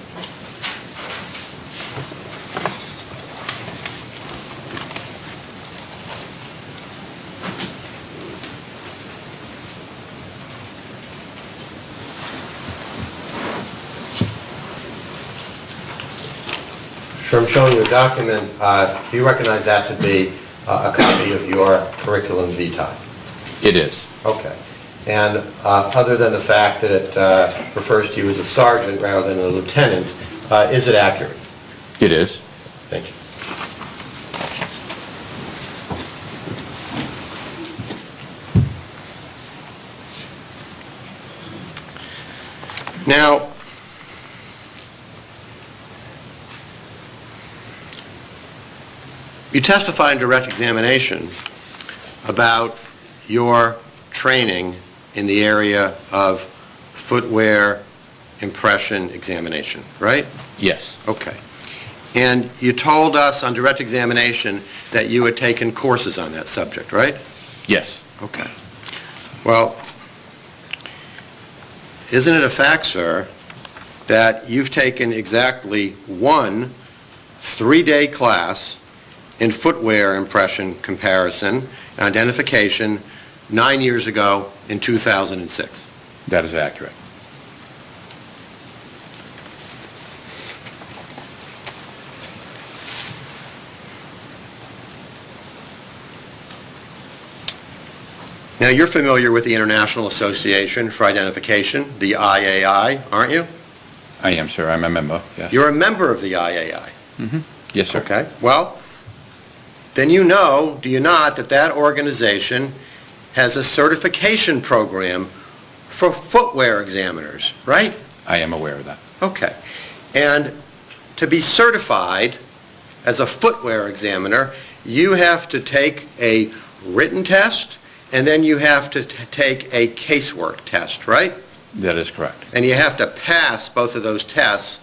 C: Sure, I'm showing you a document. Do you recognize that to be a copy of your curriculum vitae?
F: It is.
C: Okay. And other than the fact that it refers to you as a sergeant rather than a lieutenant, is it accurate?
F: It is.
C: Thank you. Now, you testified in direct examination about your training in the area of footwear impression examination, right?
F: Yes.
C: Okay. And you told us on direct examination that you had taken courses on that subject, right?
F: Yes.
C: Okay. Well, isn't it a fact, sir, that you've taken exactly one 3-day class in footwear impression comparison and identification 9 years ago in 2006?
F: That is accurate.
C: Now, you're familiar with the International Association for Identification, the IAI, aren't you?
F: I am, sir. I'm a member. Yes.
C: You're a member of the IAI.
F: Yes, sir.
C: Okay, well, then you know, do you not, that that organization has a certification program for footwear examiners, right?
F: I am aware of that.
C: Okay. And to be certified as a footwear examiner, you have to take a written test, and then you have to take a casework test, right?
F: That is correct.
C: And you have to pass both of those tests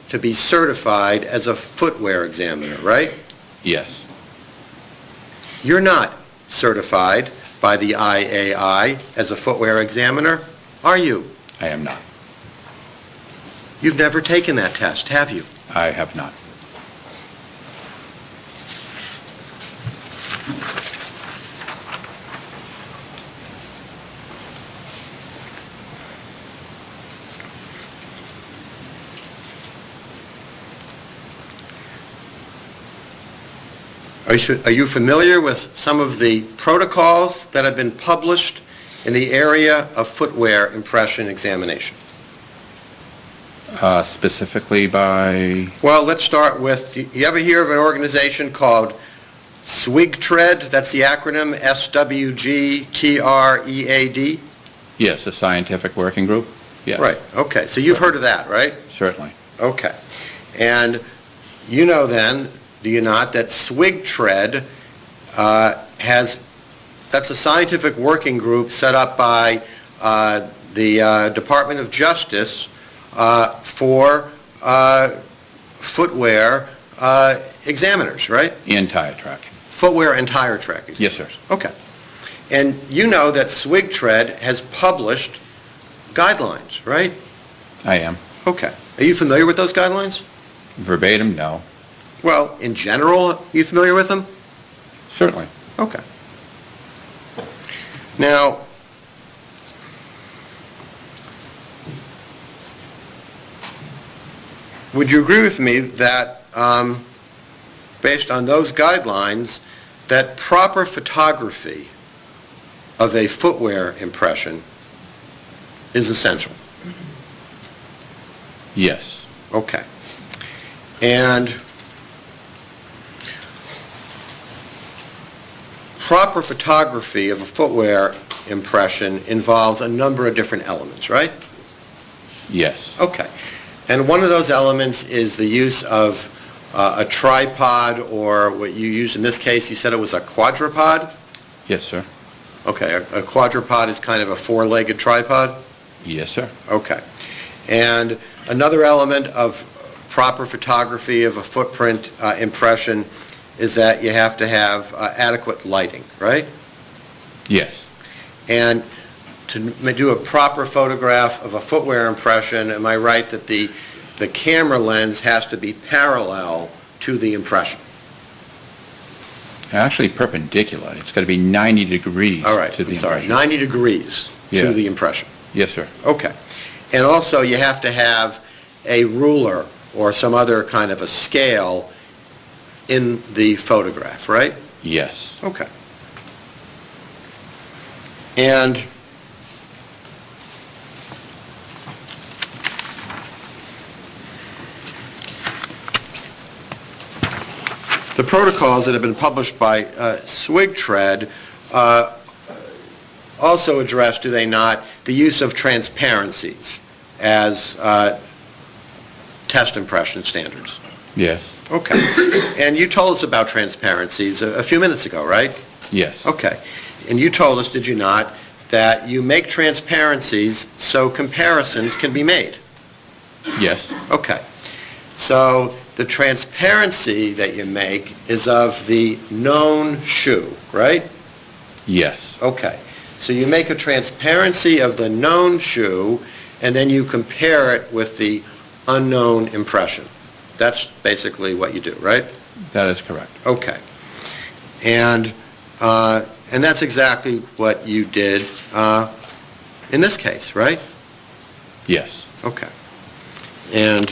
C: to be certified as a footwear examiner, right?
F: Yes.
C: You're not certified by the IAI as a footwear examiner, are you?
F: I am not.
C: You've never taken that test, have you?
F: I have not.
C: Are you familiar with some of the protocols that have been published in the area of footwear impression examination?
F: Specifically by,
C: Well, let's start with, do you ever hear of an organization called SWGTREAD? That's the acronym, SWGTREAD?
F: yes, a scientific working group? Yes.
C: Right, okay, so you've heard of that, right?
F: Certainly.
C: Okay. And you know then, do you not, that SWGTREAD that's a scientific working group set up by the Department of Justice for footwear examiners, right?
F: And tire tracking.
C: Footwear and tire track
F: Yes, sir.
C: examiners. Okay. And you know that SWGTREAD has published guidelines, right?
F: I am.
C: Okay. Are you familiar with those guidelines?
F: Verbatim, no.
C: Well, in general, are you familiar with them?
F: Certainly.
C: Okay. Now, would you agree with me that, based on those guidelines, that proper photography of a footwear impression is essential?
F: Yes.
C: Okay. And proper photography of a footwear impression involves a number of different elements, right?
F: Yes.
C: Okay. And one of those elements is the use of a tripod, or what you used in this case, you said it was a quadrupod?
F: Yes, sir.
C: Okay, a quadrupod is kind of a four-legged tripod?
F: Yes, sir.
C: Okay. And another element of proper photography of a footprint impression is that you have to have adequate lighting, right?
F: Yes.
C: And to do a proper photograph of a footwear impression, am I right that the camera lens has to be parallel to the impression?
F: Actually perpendicular. It's got to be 90 degrees
C: All right,
F: to the
C: I'm sorry,
F: impression.
C: 90 degrees
F: Yeah.
C: to the impression.
F: Yes, sir.
C: Okay. And also, you have to have a ruler or some other kind of a scale in the photograph, right?
F: Yes.
C: Okay. And the protocols that have been published by SWIG-TRED also address, do they not, the use of transparencies as test impression standards?
F: Yes.
C: Okay. And you told us about transparencies a few minutes ago, right?
F: Yes.
C: Okay. And you told us, did you not, that you make transparencies so comparisons can be made?
F: Yes.
C: Okay. So the transparency that you make is of the known shoe, right?
F: Yes.
C: Okay. So you make a transparency of the known shoe, and then you compare it with the unknown impression. That's basically what you do, right?
F: That is correct.
C: Okay. And that's exactly what you did in this case, right?
F: Yes.
C: Okay. And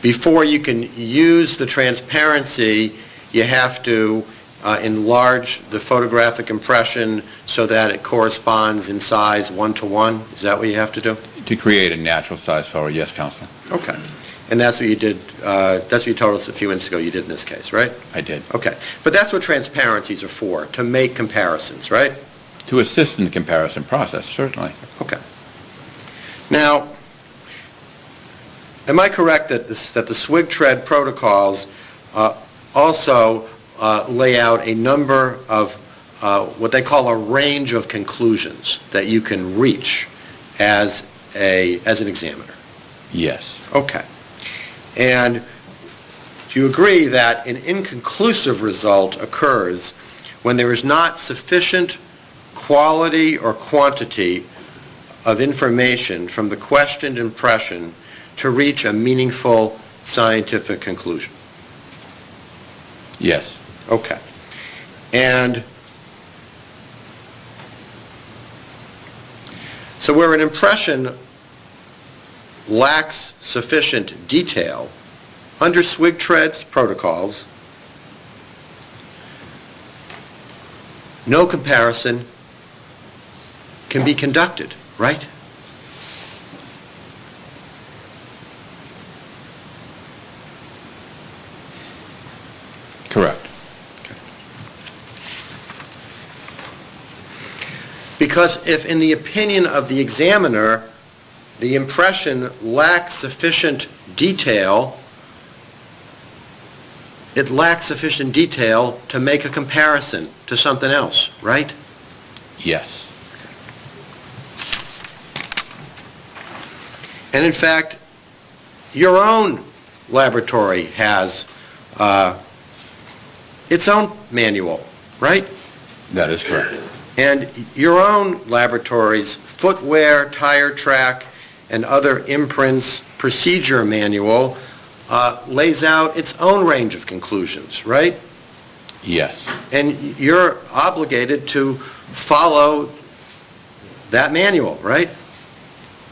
C: before you can use the transparency, you have to enlarge the photographic impression so that it corresponds in size 1:1. Is that what you have to do?
F: To create a natural size photo, yes, Counselor.
C: Okay. And that's what you did, that's what you told us a few minutes ago you did in this case, right?
F: I did.
C: Okay. But that's what transparencies are for, to make comparisons, right?
F: To assist in the comparison process, certainly.
C: Okay. Now, am I correct that the SWIG-TRED protocols also lay out a number of what they call a range of conclusions that you can reach as an examiner?
F: Yes.
C: Okay. And do you agree that an inconclusive result occurs when there is not sufficient quality or quantity of information from the questioned impression to reach a meaningful scientific conclusion?
F: Yes.
C: Okay. And so where an impression lacks sufficient detail, under SWIG-TRED's protocols, no comparison can be conducted, right?
F: Correct.
C: Because if, in the opinion of the examiner, the impression lacks sufficient detail, it lacks sufficient detail to make a comparison to something else, right?
F: Yes.
C: And in fact, your own laboratory has its own manual, right?
F: That is correct.
C: And your own laboratory's footwear, tire track, and other imprints procedure manual lays out its own range of conclusions, right?
F: Yes.
C: And you're obligated to follow that manual, right?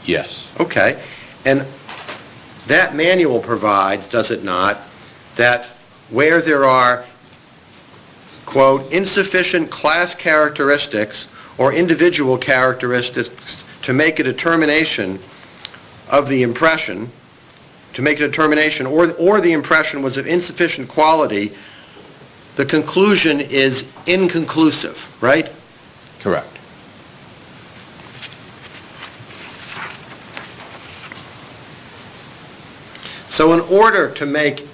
F: Yes.
C: Okay. And that manual provides, does it not, that where there are, quote, insufficient class characteristics or individual characteristics to make a determination of the impression, to make a determination, or the impression was of insufficient quality the conclusion is inconclusive, right?
F: Correct.
C: So in order to make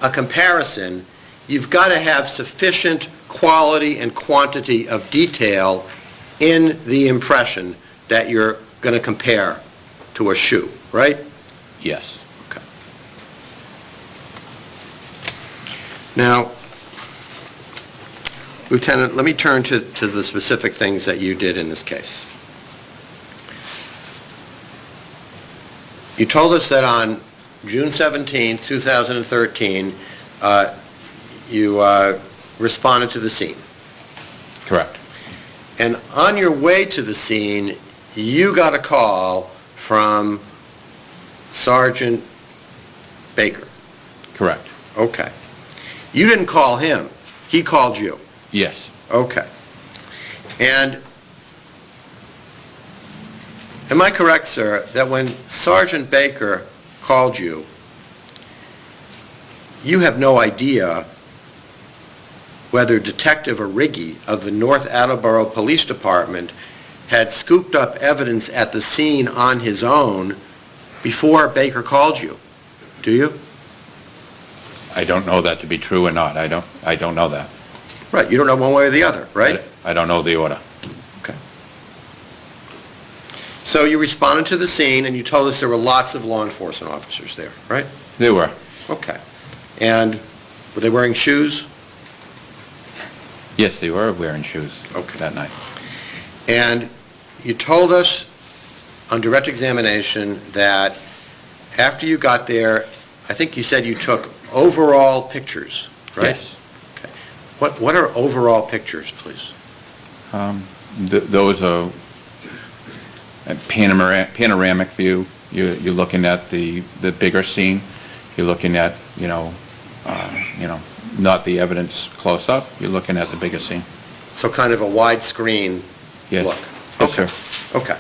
C: a comparison, you've got to have sufficient quality and quantity of detail in the impression that you're going to compare to a shoe, right?
F: Yes.
C: Now, Lieutenant, let me turn to the specific things that you did in this case. You told us that on June 17, 2013, you responded to the scene.
F: Correct.
C: And on your way to the scene, you got a call from Sergeant Baker.
F: Correct.
C: Okay. You didn't call him. He called you.
F: Yes.
C: Okay. And am I correct, sir, that when Sergeant Baker called you, you have no idea whether Detective Arrighi of the North Attleboro Police Department had scooped up evidence at the scene on his own before Baker called you? Do you?
F: I don't know that to be true or not. I don't know that.
C: Right, you don't know one way or the other, right?
F: I don't know the order.
C: Okay. So you responded to the scene, and you told us there were lots of law enforcement officers there, right?
F: There were.
C: Okay. And were they wearing shoes?
F: Yes, they were wearing shoes
C: Okay.
F: that night.
C: And you told us on direct examination that after you got there, I think you said you took overall pictures, right?
F: Yes.
C: Okay. What are overall pictures, please?
F: Those are a panoramic view. You're looking at the bigger scene. You're looking at, not the evidence close up. You're looking at the bigger scene.
C: So kind of a widescreen
F: Yes.
C: look?
F: Yes,
C: Okay.
F: sir.
C: Okay.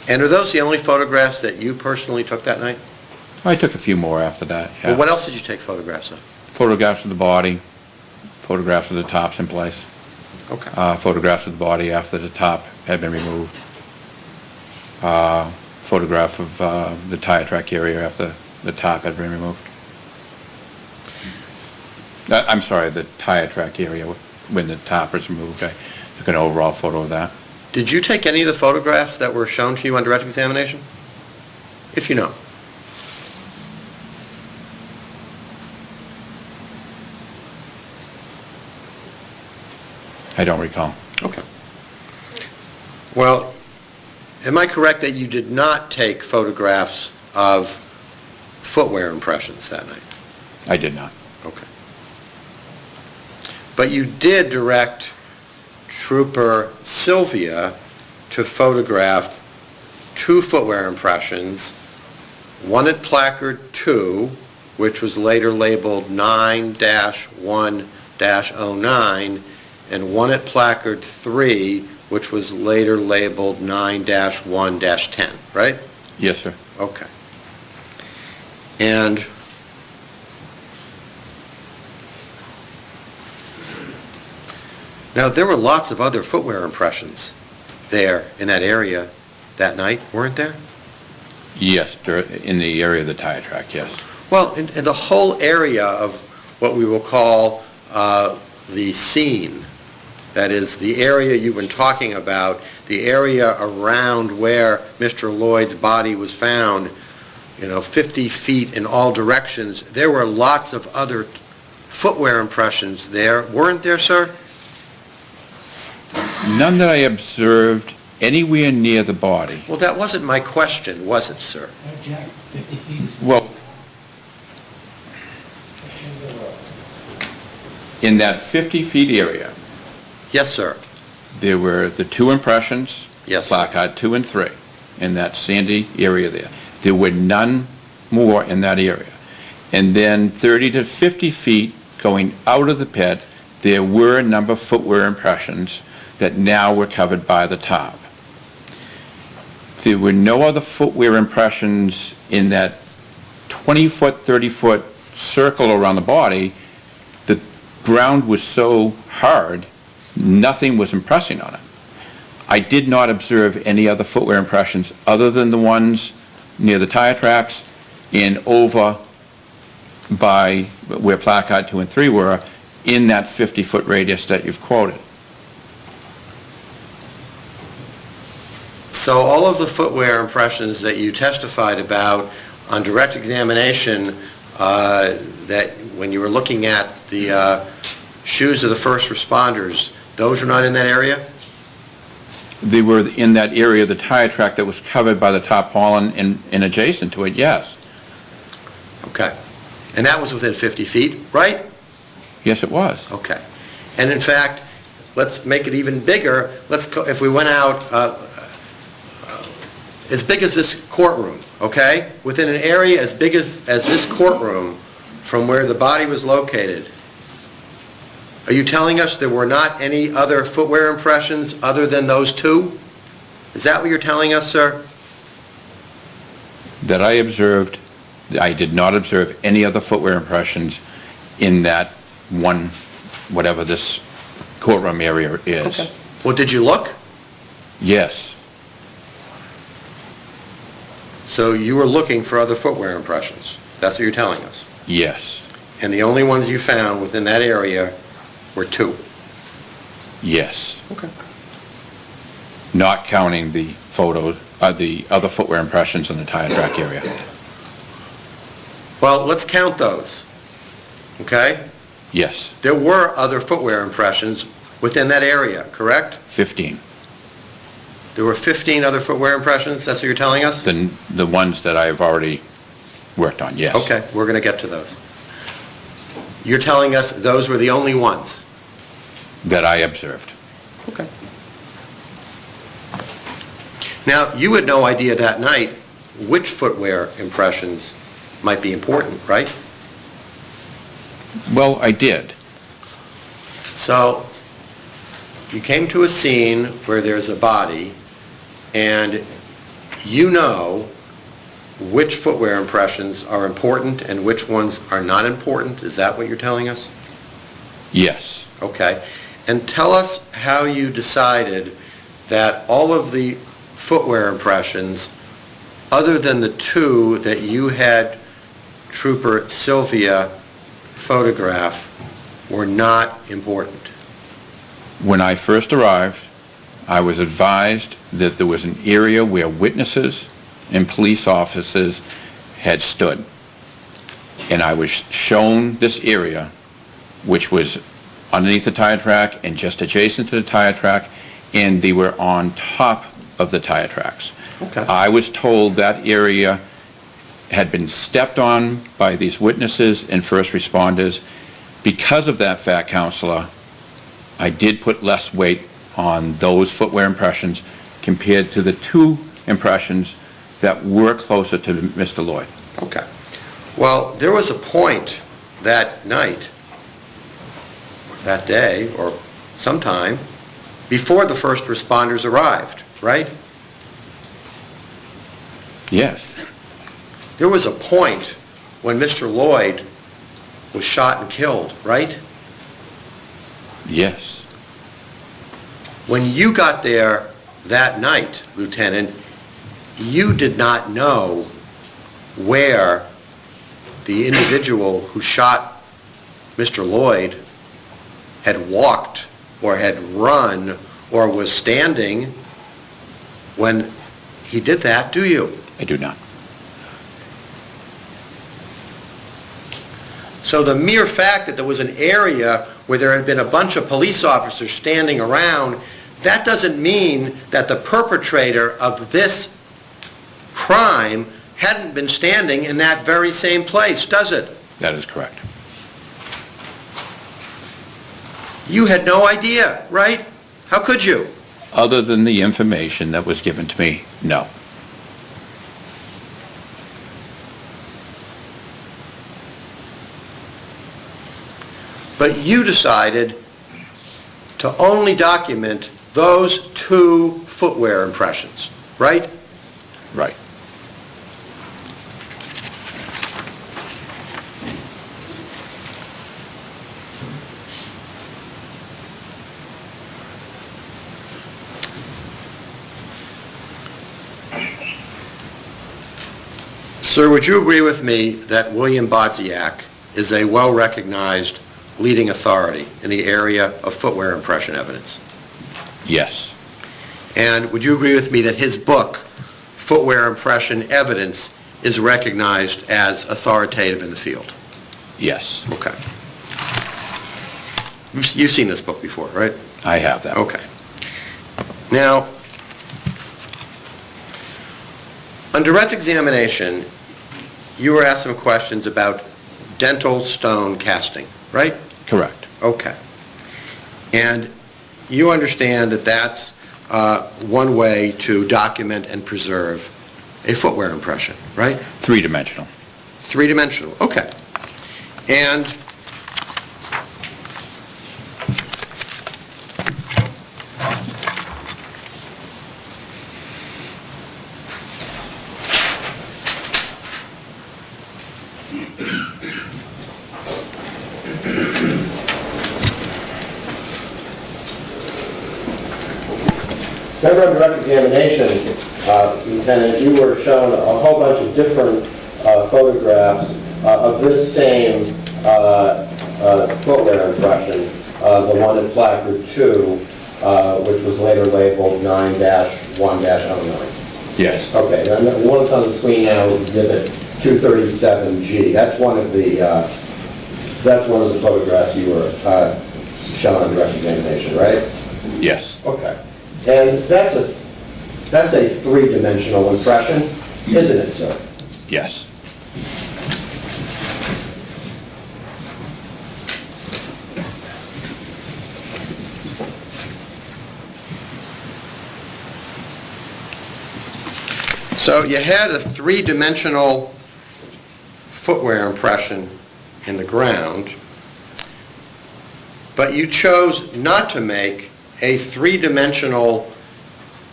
C: And are those the only photographs that you personally took that night?
F: I took a few more after that, yeah.
C: Well, what else did you take photographs of?
F: Photographs of the body, photographs of the tops in place,
C: Okay.
F: photographs of the body after the top had been removed, photograph of the tire track area after the top had been removed. I'm sorry, the tire track area when the top was removed. I took an overall photo of that.
C: Did you take any of the photographs that were shown to you on direct examination? If you know.
F: I don't recall.
C: Okay. Well, am I correct that you did not take photographs of footwear impressions that night?
F: I did not.
C: Okay. But you did direct Trooper Sylvia to photograph two footwear impressions, one at placard 2, which was later labeled 9-1-09, and one at placard 3, which was later labeled 9-1-10, right?
F: Yes, sir.
C: Okay. And now, there were lots of other footwear impressions there in that area that night, weren't there?
F: Yes, in the area of the tire track, yes.
C: Well, in the whole area of what we will call the scene, that is, the area you've been talking about, the area around where Mr. Lloyd's body was found, 50 feet in all directions, there were lots of other footwear impressions there, weren't there, sir?
F: None that I observed anywhere near the body.
C: Well, that wasn't my question, was it, sir?
F: Well, in that 50 feet area,
C: Yes, sir.
F: there were the two impressions,
C: Yes, sir.
F: placard 2 and 3, in that sandy area there. There were none more in that area. And then 30 to 50 feet going out of the pit, there were a number of footwear impressions that now were covered by the top. There were no other footwear impressions in that 20-foot, 30-foot circle around the body. ground was so hard, nothing was impressing on it. I did not observe any other footwear impressions other than the ones near the tire tracks and over by where placard 2 and 3 were, in that 50-foot radius that you've quoted.
C: So all of the footwear impressions that you testified about on direct examination, that when you were looking at the shoes of the first responders, those were not in that area?
F: They were in that area of the tire track that was covered by the tarpaulin and adjacent to it, yes.
C: Okay. And that was within 50 feet, right?
F: Yes, it was.
C: Okay. And in fact, let's make it even bigger. If we went out as big as this courtroom, okay? Within an area as big as this courtroom from where the body was located, are you telling us there were not any other footwear impressions other than those two? Is that what you're telling us, sir?
F: That I observed, I did not observe any other footwear impressions in that one, whatever this courtroom area is.
C: Well, did you look?
F: Yes,
C: So you were looking for other footwear impressions? That's what you're telling us?
F: yes,
C: And the only ones you found within that area were two?
F: yes.
C: Okay.
F: Not counting the the other footwear impressions in the tire track area.
C: Well, let's count those, okay?
F: Yes,
C: There were other footwear impressions within that area, correct?
F: 15.
C: There were 15 other footwear impressions, that's what you're telling us?
F: The ones that I've already worked on, yes.
C: Okay, we're going to get to those. You're telling us those were the only ones?
F: That I observed.
C: Okay. Now, you had no idea that night which footwear impressions might be important, right?
F: Well, I did.
C: So, you came to a scene where there's a body, and you know which footwear impressions are important and which ones are not important? Is that what you're telling us?
F: Yes.
C: Okay. And tell us how you decided that all of the footwear impressions, other than the two that you had Trooper Sylvia photograph, were not important.
F: When I first arrived, I was advised that there was an area where witnesses and police officers had stood. And I was shown this area, which was underneath the tire track and just adjacent to the tire track, and they were on top of the tire tracks.
C: Okay.
F: I was told that area had been stepped on by these witnesses and first responders. Because of that fact, Counselor, I did put less weight on those footwear impressions compared to the two impressions that were closer to Mr. Lloyd.
C: Okay. Well, there was a point that night, or that day, or sometime, before the first responders arrived, right?
F: Yes,
C: There was a point when Mr. Lloyd was shot and killed, right?
F: yes.
C: When you got there that night, Lieutenant, you did not know where the individual who shot Mr. Lloyd had walked or had run or was standing when he did that, do you?
F: I do not.
C: So the mere fact that there was an area where there had been a bunch of police officers standing around, that doesn't mean that the perpetrator of this crime hadn't been standing in that very same place, does it?
F: That is correct.
C: You had no idea, right? How could you?
F: Other than the information that was given to me, no.
C: But you decided to only document those two footwear impressions, right?
F: Right.
C: Sir, would you agree with me that William Bodziak is a well-recognized leading authority in the area of footwear impression evidence?
F: Yes.
C: And would you agree with me that his book, Footwear Impression Evidence, is recognized as authoritative in the field?
F: Yes.
C: Okay. You've seen this book before, right?
F: I have that.
C: Okay. Now, on direct examination, you were asked some questions about dental stone casting, right?
F: Correct.
C: Okay. And you understand that that's one way to document and preserve a footwear impression, right?
F: Three-dimensional.
C: Three-dimensional, okay. And remember on direct examination, Lieutenant, you were shown a whole bunch of different photographs of this same footwear impression, the one in placard 2, which was later labeled 9-1-09.
F: Yes.
C: Okay, and the one that's on the screen now is exhibit 237G. That's one of the photographs you were shown on direct examination, right?
F: Yes.
C: Okay. And that's a three-dimensional impression, isn't it, sir?
F: Yes.
C: So you had a three-dimensional footwear impression in the ground, but you chose not to make a three-dimensional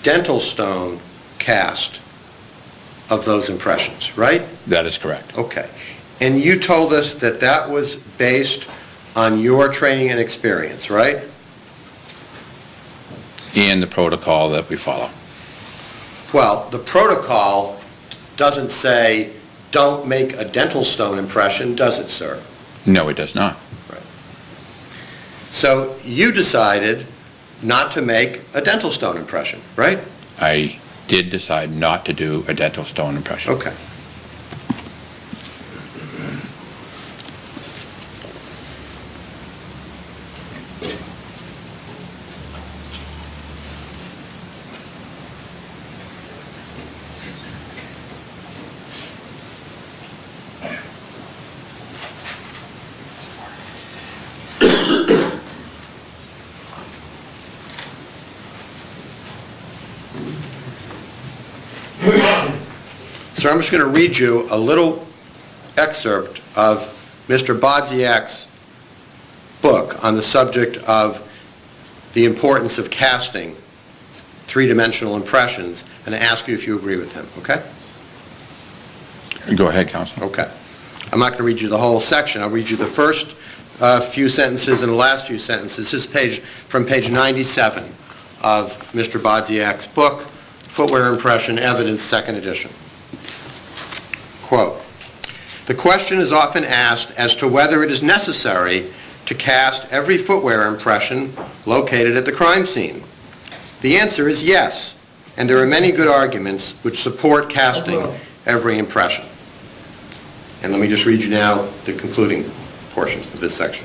C: dental stone cast of those impressions, right?
F: That is correct.
C: Okay. And you told us that that was based on your training and experience, right?
F: And the protocol that we follow.
C: Well, the protocol doesn't say, don't make a dental stone impression, does it, sir?
F: No, it does not.
C: So you decided not to make a dental stone impression, right?
F: I did decide not to do a dental stone impression.
C: Okay. So I'm just going to read you a little excerpt of Mr. Bodziak's book on the subject of the importance of casting three-dimensional impressions and ask you if you agree with him, okay?
F: Go ahead, Counsel.
C: Okay. I'm not going to read you the whole section. I'll read you the first few sentences and the last few sentences. This is from page 97 of Mr. Bodziak's book, Footwear Impression Evidence, 2nd edition. Quote, "The question is often asked as to whether it is necessary to cast every footwear impression located at the crime scene. The answer is yes, and there are many good arguments which support casting every impression." And let me just read you now the concluding portion of this section.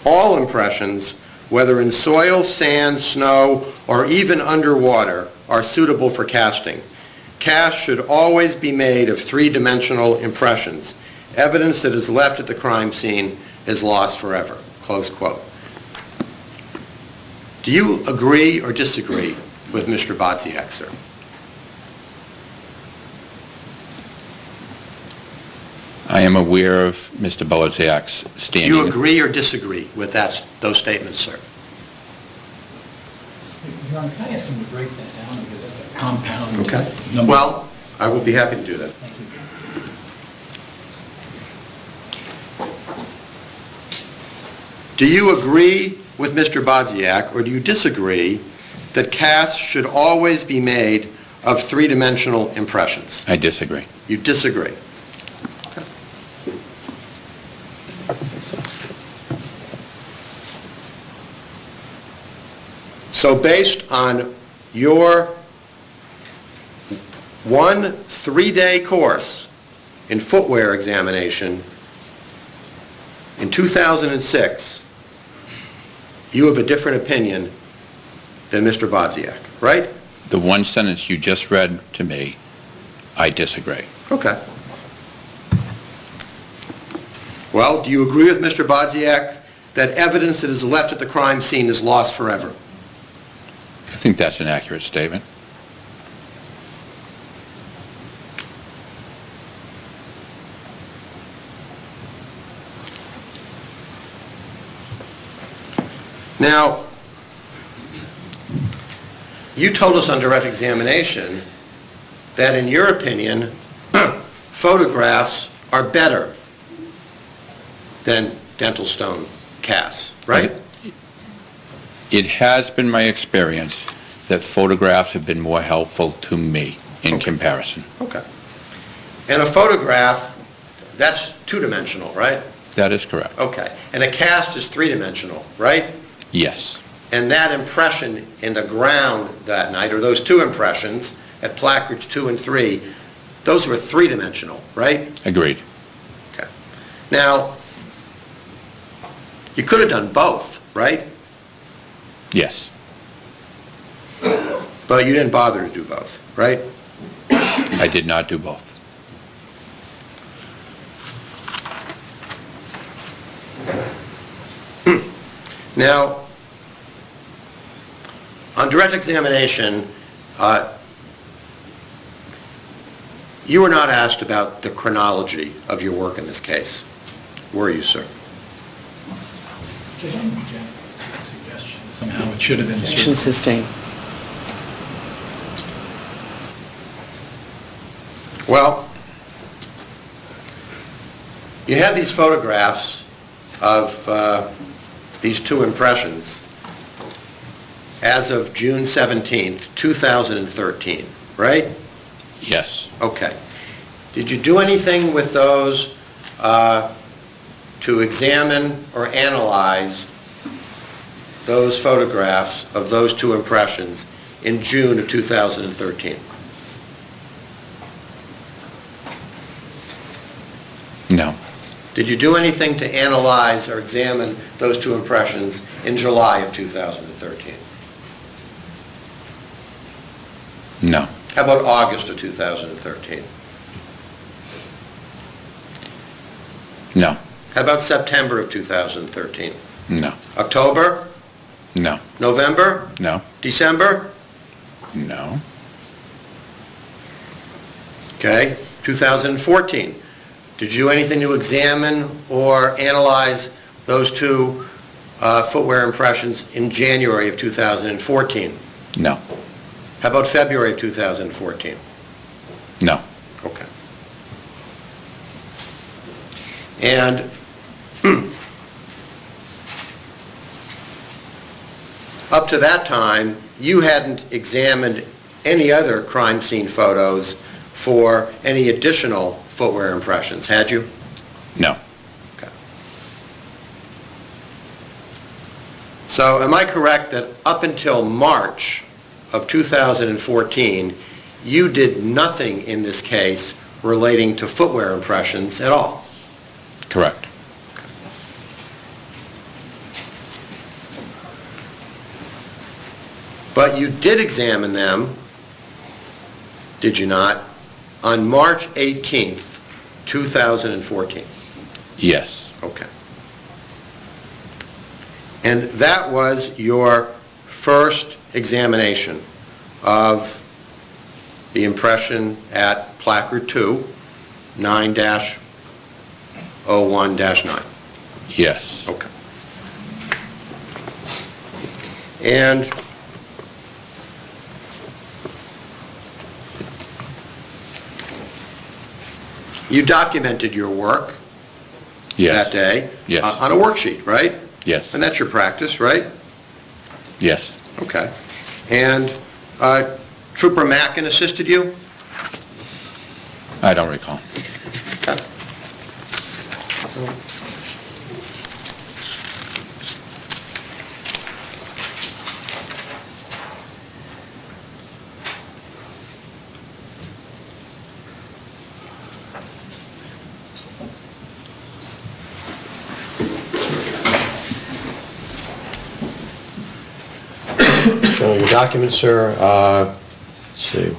C: "All impressions, whether in soil, sand, snow, or even underwater, are suitable for casting. Cast should always be made of three-dimensional impressions. Evidence that is left at the crime scene is lost forever." Close quote. Do you agree or disagree with Mr. Bodziak, sir?
F: I am aware of Mr. Bodziak's
C: Do
F: standing.
C: you agree or disagree with those statements, sir?
B: Your Honor, can I ask him to break that down, because that's a compound
C: Okay.
B: number?
C: Well, I will be happy to do that.
B: Thank you.
C: Do you agree with Mr. Bodziak, or do you disagree that casts should always be made of three-dimensional impressions.
F: I disagree.
C: You disagree. Okay. So based on your 1 3-day course in footwear examination in 2006, you have a different opinion than Mr. Bodziak, right?
F: The one sentence you just read to me, I disagree.
C: Okay. Well, do you agree with Mr. Bodziak that evidence that is left at the crime scene is lost forever?
F: I think that's an accurate statement.
C: Now, you told us on direct examination that in your opinion, photographs are better than dental stone casts, right?
F: It has been my experience that photographs have been more helpful to me in comparison.
C: Okay. And a photograph, that's two-dimensional, right?
F: That is correct.
C: Okay. And a cast is three-dimensional, right?
F: Yes.
C: And that impression in the ground that night, or those two impressions at placards 2 and 3, those were three-dimensional, right?
F: Agreed.
C: Okay. Now, you could have done both, right?
F: Yes.
C: But you didn't bother to do both, right?
F: I did not do both.
C: Now, on direct examination, you were not asked about the chronology of your work in this case, were you, sir?
G: Judge, I object to the suggestion. Somehow it should have been.
D: Objection sustained.
C: Well, you had these photographs of these two impressions as of June 17th, 2013, right?
F: Yes.
C: Okay. Did you do anything with those to examine or analyze those photographs of those two impressions in June of 2013?
F: No.
C: Did you do anything to analyze or examine those two impressions in July of 2013?
F: No.
C: How about August of 2013?
F: No.
C: How about September of 2013?
F: No.
C: October?
F: No.
C: November?
F: No.
C: December?
F: No.
C: Okay. 2014. Did you do anything to examine or analyze those two footwear impressions in January of 2014?
F: No.
C: How about February of 2014?
F: No.
C: Okay. And up to that time, you hadn't examined any other crime scene photos for any additional footwear impressions, had you?
F: No.
C: Okay. So am I correct that up until March of 2014, you did nothing in this case relating to footwear impressions at all?
F: Correct.
C: But you did examine them, did you not, on March 18th, 2014?
F: Yes.
C: Okay. And that was your first examination of the impression at placard 2, 9-01-9?
F: Yes.
C: Okay. And you documented your work
F: Yes.
C: that day
F: Yes.
C: on a worksheet, right?
F: Yes.
C: And that's your practice, right?
F: Yes.
C: Okay. And Trooper Mackin assisted you?
F: I don't recall.
C: So your documents, sir, let's see,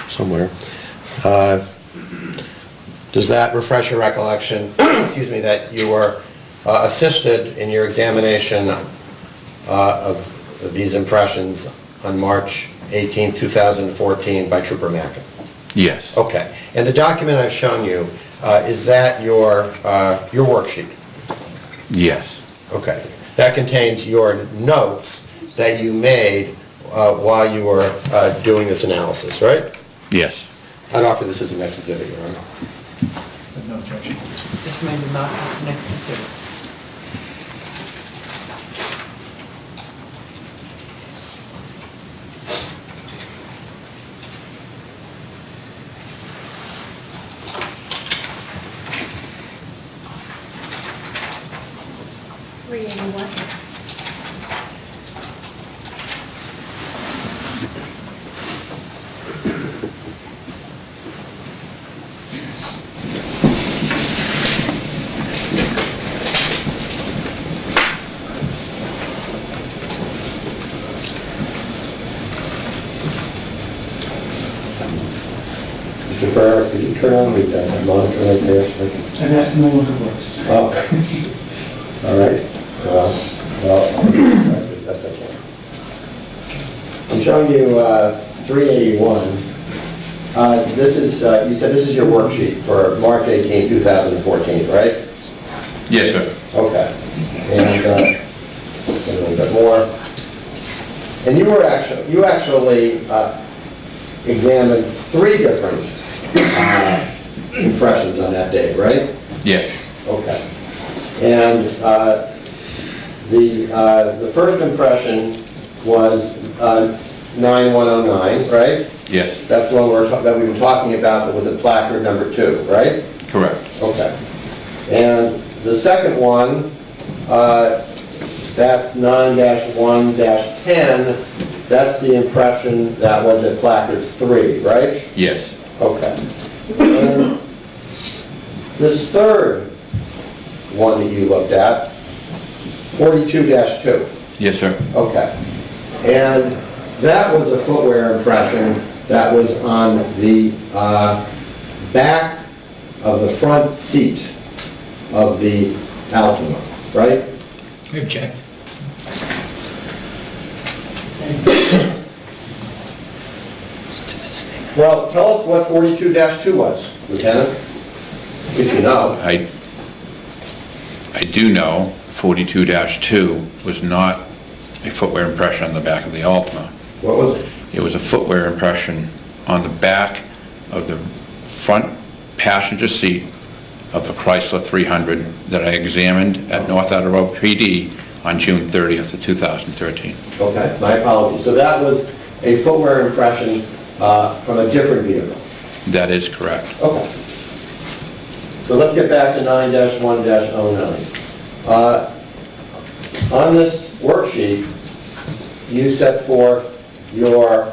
C: somewhere. Does that refresh your recollection, excuse me, that you were assisted in your examination of these impressions on March 18, 2014 by Trooper Mackin?
F: Yes.
C: Okay. And the document I've shown you, is that your worksheet?
F: Yes.
C: Okay. That contains your notes that you made while you were doing this analysis, right?
F: Yes.
C: I'd offer this as an exhibit, Your Honor.
G: No objection.
D: Recommend the mark as next exhibit.
C: Mr. Farrar, could you turn on the monitor right there? So I can-
H: And that no longer works.
C: Oh, all right. Well, that's okay. I'm showing you 381. This is, you said this is your worksheet for March 18, 2014, right?
F: Yes, sir.
C: Okay. And a little bit more. And you actually examined 3 different impressions on that day, right?
F: Yes.
C: Okay. And the first impression was 9109, right?
F: Yes.
C: That's the one that we were talking about that was at placard number 2, right?
F: Correct.
C: Okay. And the second one, that's 9-1-10, that's the impression that was at placard 3, right?
F: Yes.
C: Okay. And this third one that you looked at, 42-2.
F: Yes, sir.
C: Okay. And that was a footwear impression that was on the back of the front seat of the Altima, right?
G: I object.
C: Well, tell us what 42-2 was, Lieutenant, if you know.
F: I do know 42-2 was not a footwear impression on the back of the Altima.
C: What was it?
F: It was a footwear impression on the back of the front passenger seat of a Chrysler 300 that I examined at North Attleboro PD on June 30th of 2013.
C: Okay, my apologies. So that was a footwear impression from a different vehicle.
F: That is correct.
C: Okay. So let's get back to 9-1-09. On this worksheet, you set forth your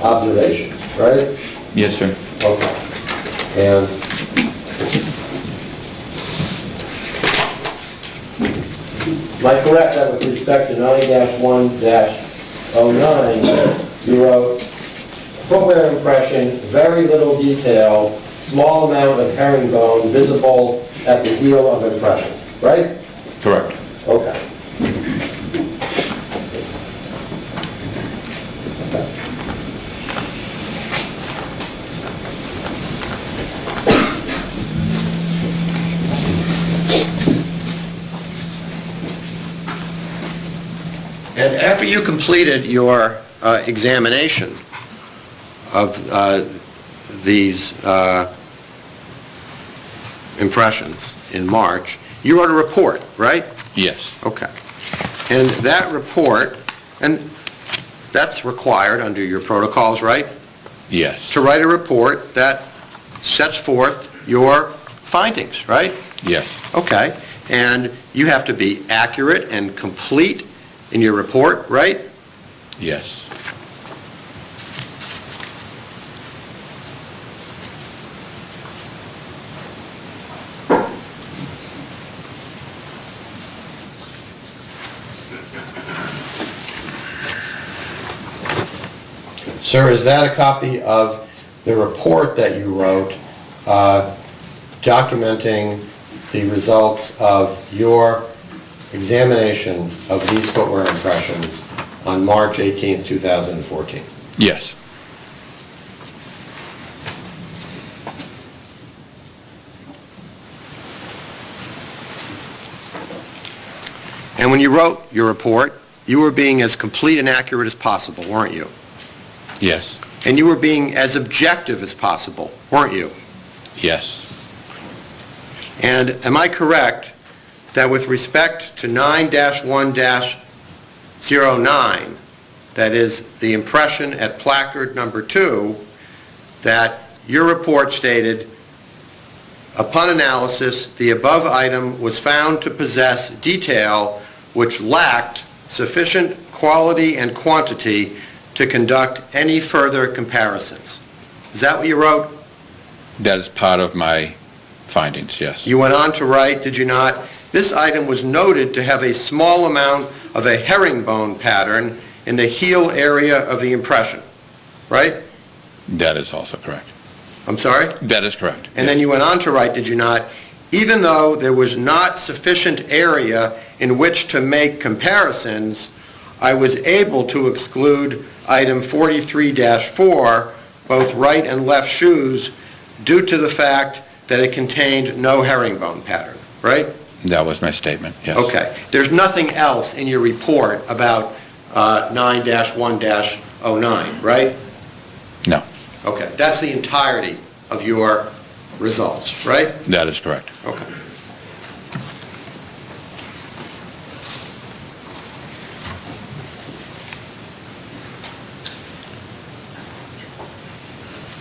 C: observations, right?
F: Yes, sir.
C: Okay. And am I correct that with respect to 9-1-09, you wrote footwear impression, very little detail, small amount of herringbone visible at the heel of impression, right?
F: Correct.
C: Okay. And after you completed your examination of these impressions in March, you wrote a report, right?
F: Yes.
C: Okay. And that report, and That's required under your protocols, right?
F: Yes,
C: To write a report that sets forth your findings, right?
F: yes,
C: Okay. And you have to be accurate and complete in your report, right?
F: yes.
C: Sir, is that a copy of the report that you wrote documenting the results of your examination of these footwear impressions on March 18th, 2014?
F: Yes,
C: And when you wrote your report, you were being as complete and accurate as possible, weren't you?
F: yes,
C: And you were being as objective as possible, weren't you?
F: yes,
C: And am I correct that with respect to 9-1-09, that is the impression at placard number 2, that your report stated, upon analysis, the above item was found to possess detail which lacked sufficient quality and quantity to conduct any further comparisons? Is that what you wrote?
F: that is part of my findings, yes.
C: You went on to write, did you not, this item was noted to have a small amount of a herringbone pattern in the heel area of the impression, right?
F: That is also correct.
C: I'm sorry?
F: That is correct.
C: And then you went on to write, did you not, even though there was not sufficient area in which to make comparisons, I was able to exclude item 43-4, both right and left shoes, due to the fact that it contained no herringbone pattern, right?
F: That was my statement, yes.
C: Okay. There's nothing else in your report about 9-1-09, right?
F: No,
C: Okay. That's the entirety of your results, right?
F: that is correct.
C: Okay.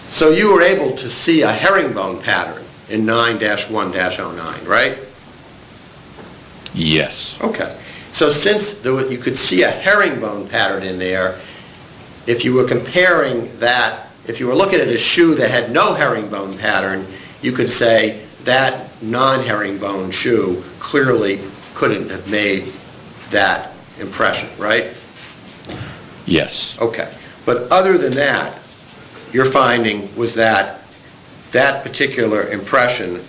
C: So you were able to see a herringbone pattern in 9-1-09, right?
F: Yes,
C: Okay. So since you could see a herringbone pattern in there, if you were comparing that, if you were looking at a shoe that had no herringbone pattern, you could say that non-herringbone shoe clearly couldn't have made that impression, right?
F: yes,
C: Okay. But other than that, your finding was that that particular impression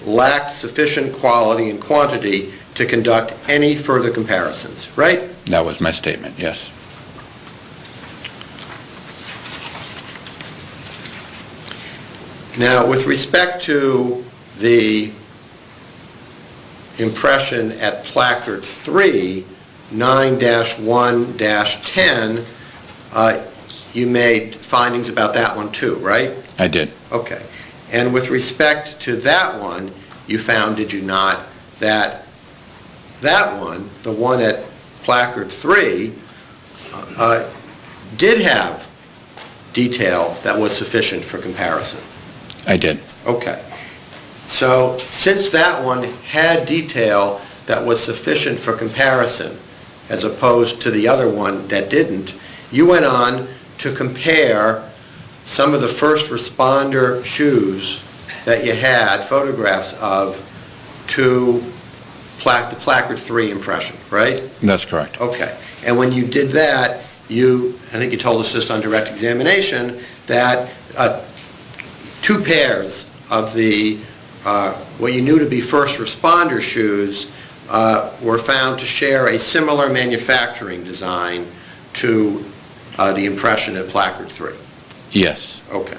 C: lacked sufficient quality and quantity to conduct any further comparisons, right?
F: that was my statement, yes.
C: Now, with respect to the impression at placard 3, 9-1-10, you made findings about that one too, right?
F: I did,
C: Okay. And with respect to that one, you found, did you not, that that one, the one at placard 3, did have detail that was sufficient for comparison?
F: I did,
C: Okay. So since that one had detail that was sufficient for comparison, as opposed to the other one that didn't, you went on to compare some of the first responder shoes that you had photographs of to the placard 3 impression, right?
F: that's correct.
C: Okay. And when you did that, I think you told us this on direct examination, that 2 pairs of the, what you knew to be first responder shoes were found to share a similar manufacturing design to the impression at placard 3.
F: Yes,
C: Okay.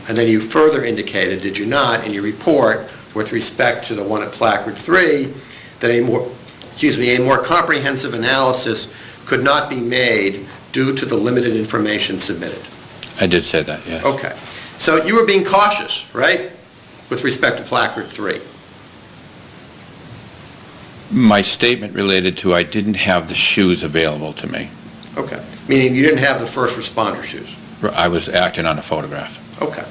C: And then you further indicated, did you not, in your report with respect to the one at placard 3, that a more comprehensive analysis could not be made due to the limited information submitted.
F: I did say that, yes.
C: Okay. So you were being cautious, right, with respect to placard 3?
F: My statement related to I didn't have the shoes available to me.
C: Okay. Meaning you didn't have the first responder shoes?
F: I was acting on a photograph.
C: Okay.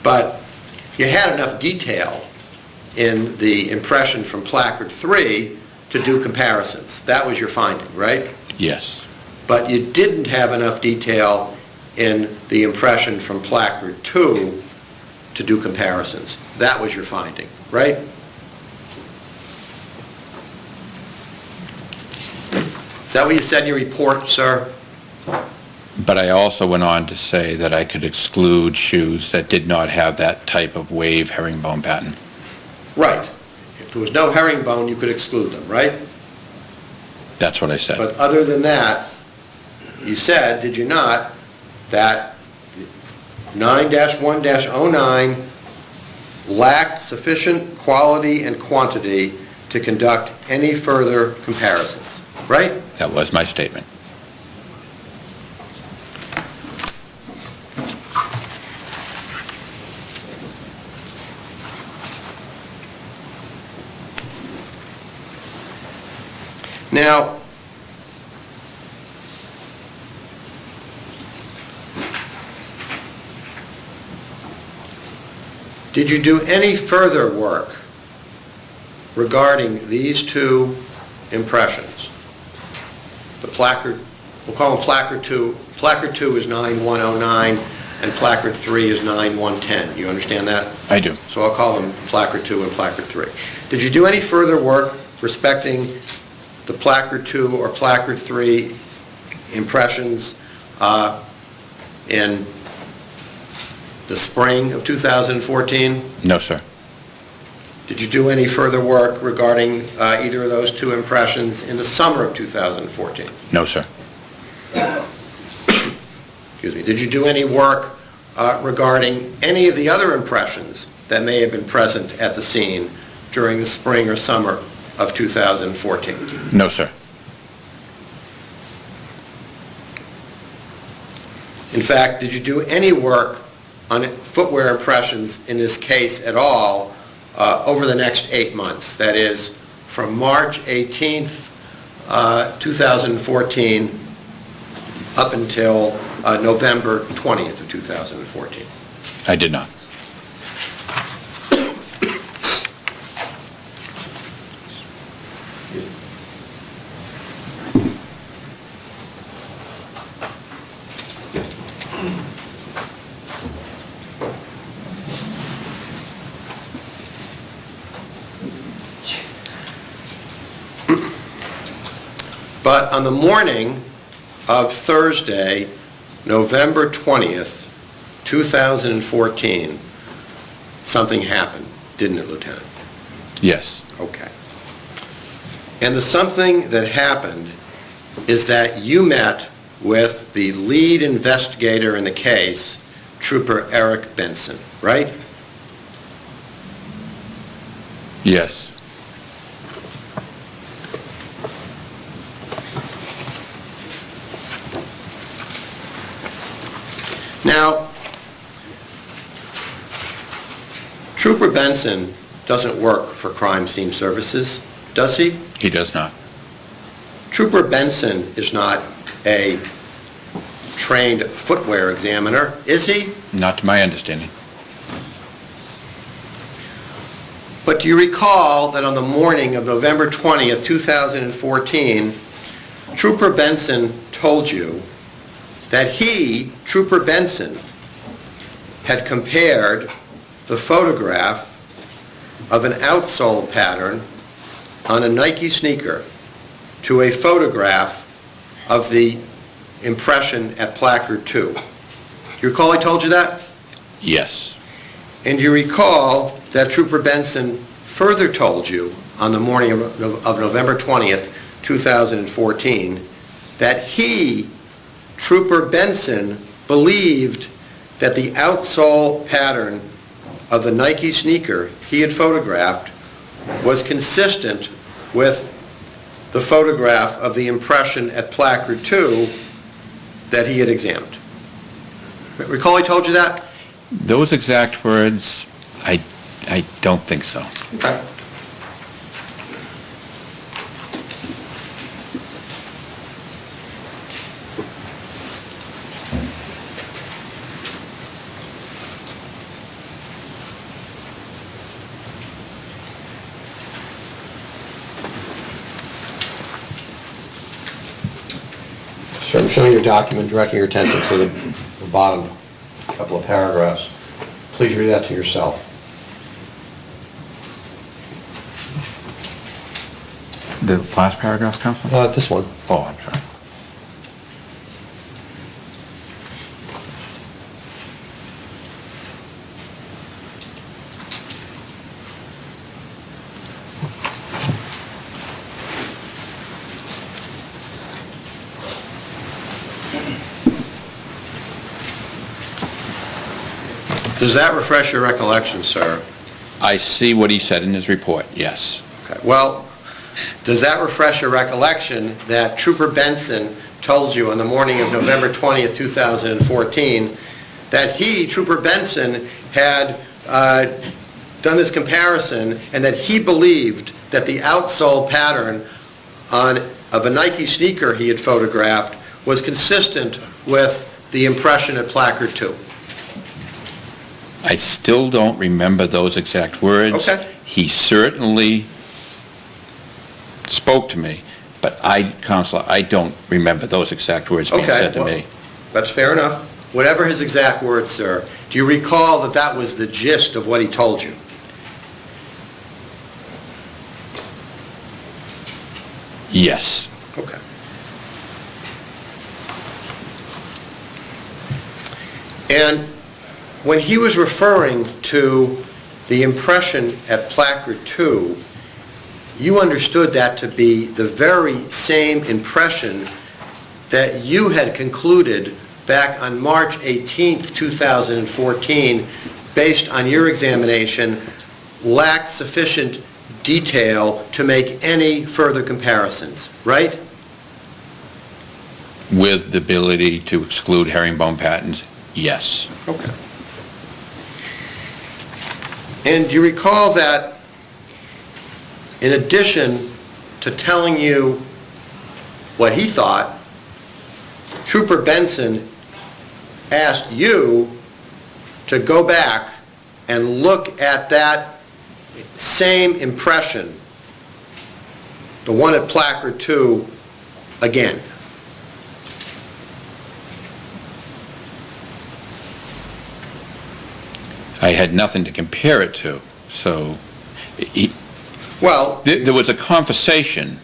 C: But you had enough detail in the impression from placard 3 to do comparisons. That was your finding, right?
F: Yes.
C: But you didn't have enough detail in the impression from placard 2 to do comparisons. That was your finding, right? Is that what you said in your report, sir?
F: But I also went on to say that I could exclude shoes that did not have that type of wave herringbone pattern.
C: Right. If there was no herringbone, you could exclude them, right?
F: That's what I said.
C: But other than that, you said, did you not, that 9-1-09 lacked sufficient quality and quantity to conduct any further comparisons, right?
F: That was my statement.
C: Now, did you do any further work regarding these two impressions? The placard, we'll call them placard 2. Placard 2 is 9-1-09, and placard 3 is 9-1-10. You understand that?
F: I do.
C: So I'll call them placard 2 and placard 3. Did you do any further work respecting the placard 2 or placard 3 impressions in the spring of 2014?
F: No, sir.
C: Did you do any further work regarding either of those two impressions in the summer of 2014?
F: No, sir.
C: Excuse me. Did you do any work regarding any of the other impressions that may have been present at the scene during the spring or summer of 2014?
F: No, sir.
C: In fact, did you do any work on footwear impressions in this case at all over the next 8 months? That is, from March 18th, 2014 up until November 20th of 2014.
F: I did not.
C: But on the morning of Thursday, November 20th, 2014, something happened, didn't it, Lieutenant?
F: Yes.
C: Okay. And the something that happened is that you met with the lead investigator in the case, Trooper Eric Benson, right?
F: Yes.
C: Now, Trooper Benson doesn't work for Crime Scene Services, does he?
F: He does not.
C: Trooper Benson is not a trained footwear examiner, is he?
F: Not to my understanding.
C: But do you recall that on the morning of November 20th, 2014, Trooper Benson told you that he, Trooper Benson, had compared the photograph of an outsole pattern on a Nike sneaker to a photograph of the impression at placard 2. You recall I told you that?
F: Yes.
C: And you recall that Trooper Benson further told you on the morning of November 20th, 2014, that he, Trooper Benson, believed that the outsole pattern of the Nike sneaker he had photographed was consistent with the photograph of the impression at placard 2 that he had examined. Recall I told you that?
F: Those exact words, I don't think so.
C: Okay. showing your document, directing your attention to the bottom couple of paragraphs. Please read that to yourself.
F: The last paragraph, Counselor?
C: This one.
F: Oh, I'm sorry.
C: Does that refresh your recollection, sir?
F: I see what he said in his report, yes.
C: Okay. Well, does that refresh your recollection that Trooper Benson told you on the morning of November 20th, 2014, that he, Trooper Benson, had done this comparison and that he believed that the outsole pattern of a Nike sneaker he had photographed was consistent with the impression at Placard 2?
F: I still don't remember those exact words.
C: Okay.
F: He certainly spoke to me, but Counselor, I don't remember those exact words being said to me.
C: That's fair enough. Whatever his exact words, sir, do you recall that that was the gist of what he told you?
F: Yes.
C: Okay. And when he was referring to the impression at Placard 2, you understood that to be the very same impression that you had concluded back on March 18th, 2014, based on your examination, lacked sufficient detail to make any further comparisons, right?
F: With the ability to exclude herringbone patterns, yes.
C: Okay. And do you recall that in addition to telling you what he thought, Trooper Benson asked you to go back and look at that same impression, the one at Placard 2, again?
F: I had nothing to compare it to, so
C: Well,
F: there was a conversation,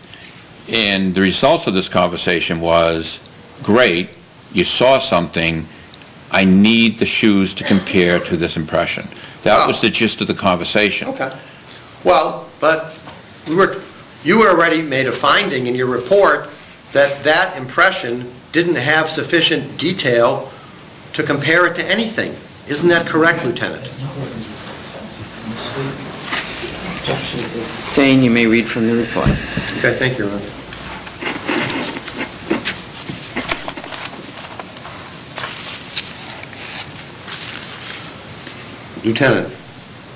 F: and the results of this conversation was, great, you saw something, I need the shoes to compare to this impression. That was the gist of the conversation.
C: okay. Well, but you had already made a finding in your report that that impression didn't have sufficient detail to compare it to anything. Isn't that correct, Lieutenant?
D: Saying you may read from the report.
C: Okay, thank you, Ron. Lieutenant,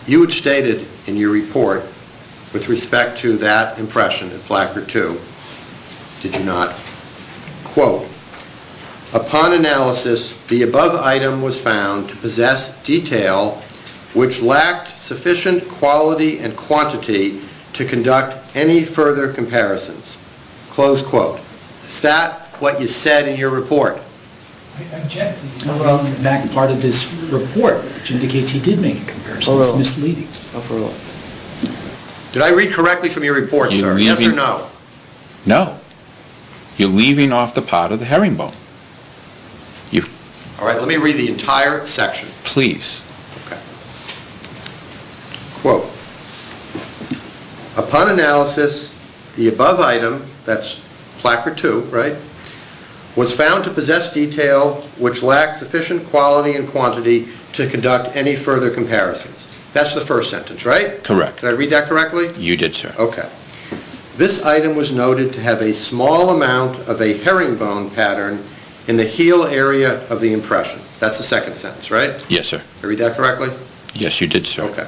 C: you had stated in your report with respect to that impression at Placard 2, did you not? Quote, "Upon analysis, the above item was found to possess detail which lacked sufficient quality and quantity to conduct any further comparisons." Close quote. Is that what you said in your report?
G: I object. He's not reading the back part of this report, which indicates he did make a comparison. It's misleading.
D: Overruled.
C: Did I read correctly from your report, sir?
F: You
C: Yes or
F: leaving-
C: no?
F: No. You're leaving off the part of the herringbone.
C: All right, let me read the entire section.
F: Please.
C: Okay. Quote, "Upon analysis, the above item," that's Placard 2, right, "was found to possess detail which lacked sufficient quality and quantity to conduct any further comparisons." That's the first sentence, right?
F: Correct.
C: Did I read that correctly?
F: You did, sir.
C: Okay. "This item was noted to have a small amount of a herringbone pattern in the heel area of the impression." That's the second sentence, right? Did
F: Yes, sir.
C: I read that correctly?
F: Yes, you did, sir.
C: Okay.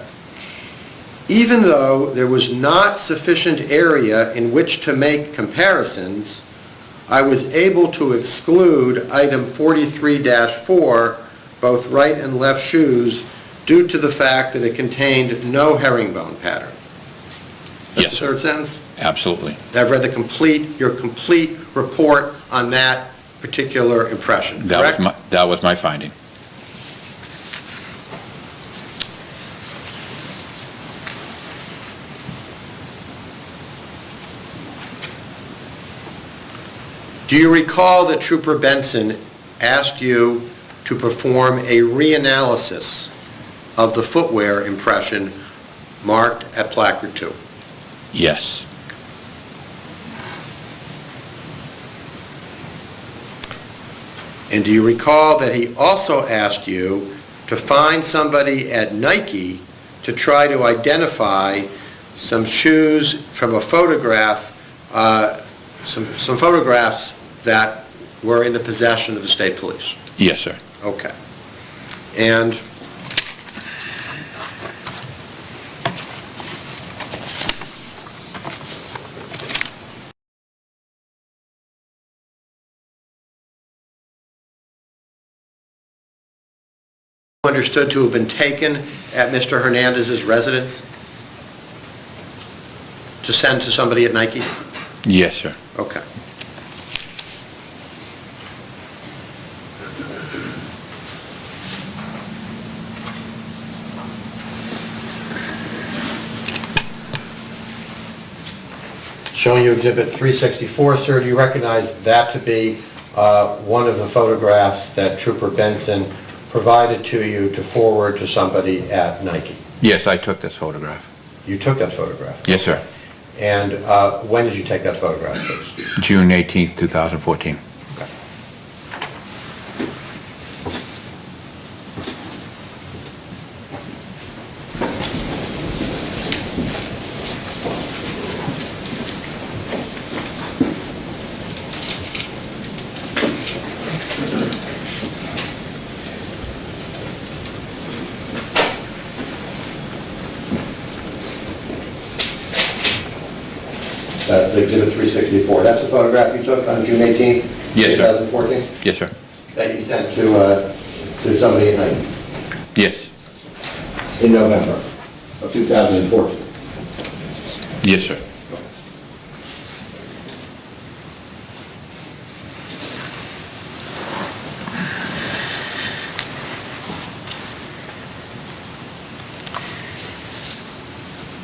C: "Even though there was not sufficient area in which to make comparisons, I was able to exclude item 43-4, both right and left shoes, due to the fact that it contained no herringbone pattern." That's
F: Yes,
C: the
F: sir.
C: third sentence?
F: Absolutely.
C: I've read your complete report on that particular impression, correct?
F: That was my finding.
C: Do you recall that Trooper Benson asked you to perform a reanalysis of the footwear impression marked at placard 2?
F: Yes.
C: And do you recall that he also asked you to find somebody at Nike to try to identify some shoes from a photograph, some photographs that were in the possession of the state police?
F: Yes, sir.
C: Okay. And understood to have been taken at Mr. Hernandez's residence to send to somebody at Nike?
F: Yes, sir.
C: Okay. Showing you Exhibit 364, sir, do you recognize that to be one of the photographs that Trooper Benson provided to you to forward to somebody at Nike?
F: Yes, I took this photograph.
C: You took that photograph?
F: Yes, sir.
C: And when did you take that photograph, please?
F: June 18th, 2014.
C: That's Exhibit 364. That's the photograph you took on June 18th?
F: Yes, sir.
C: 2014?
F: Yes, sir.
C: That you sent to somebody at Nike
F: Yes.
C: in November of 2014?
F: Yes, sir.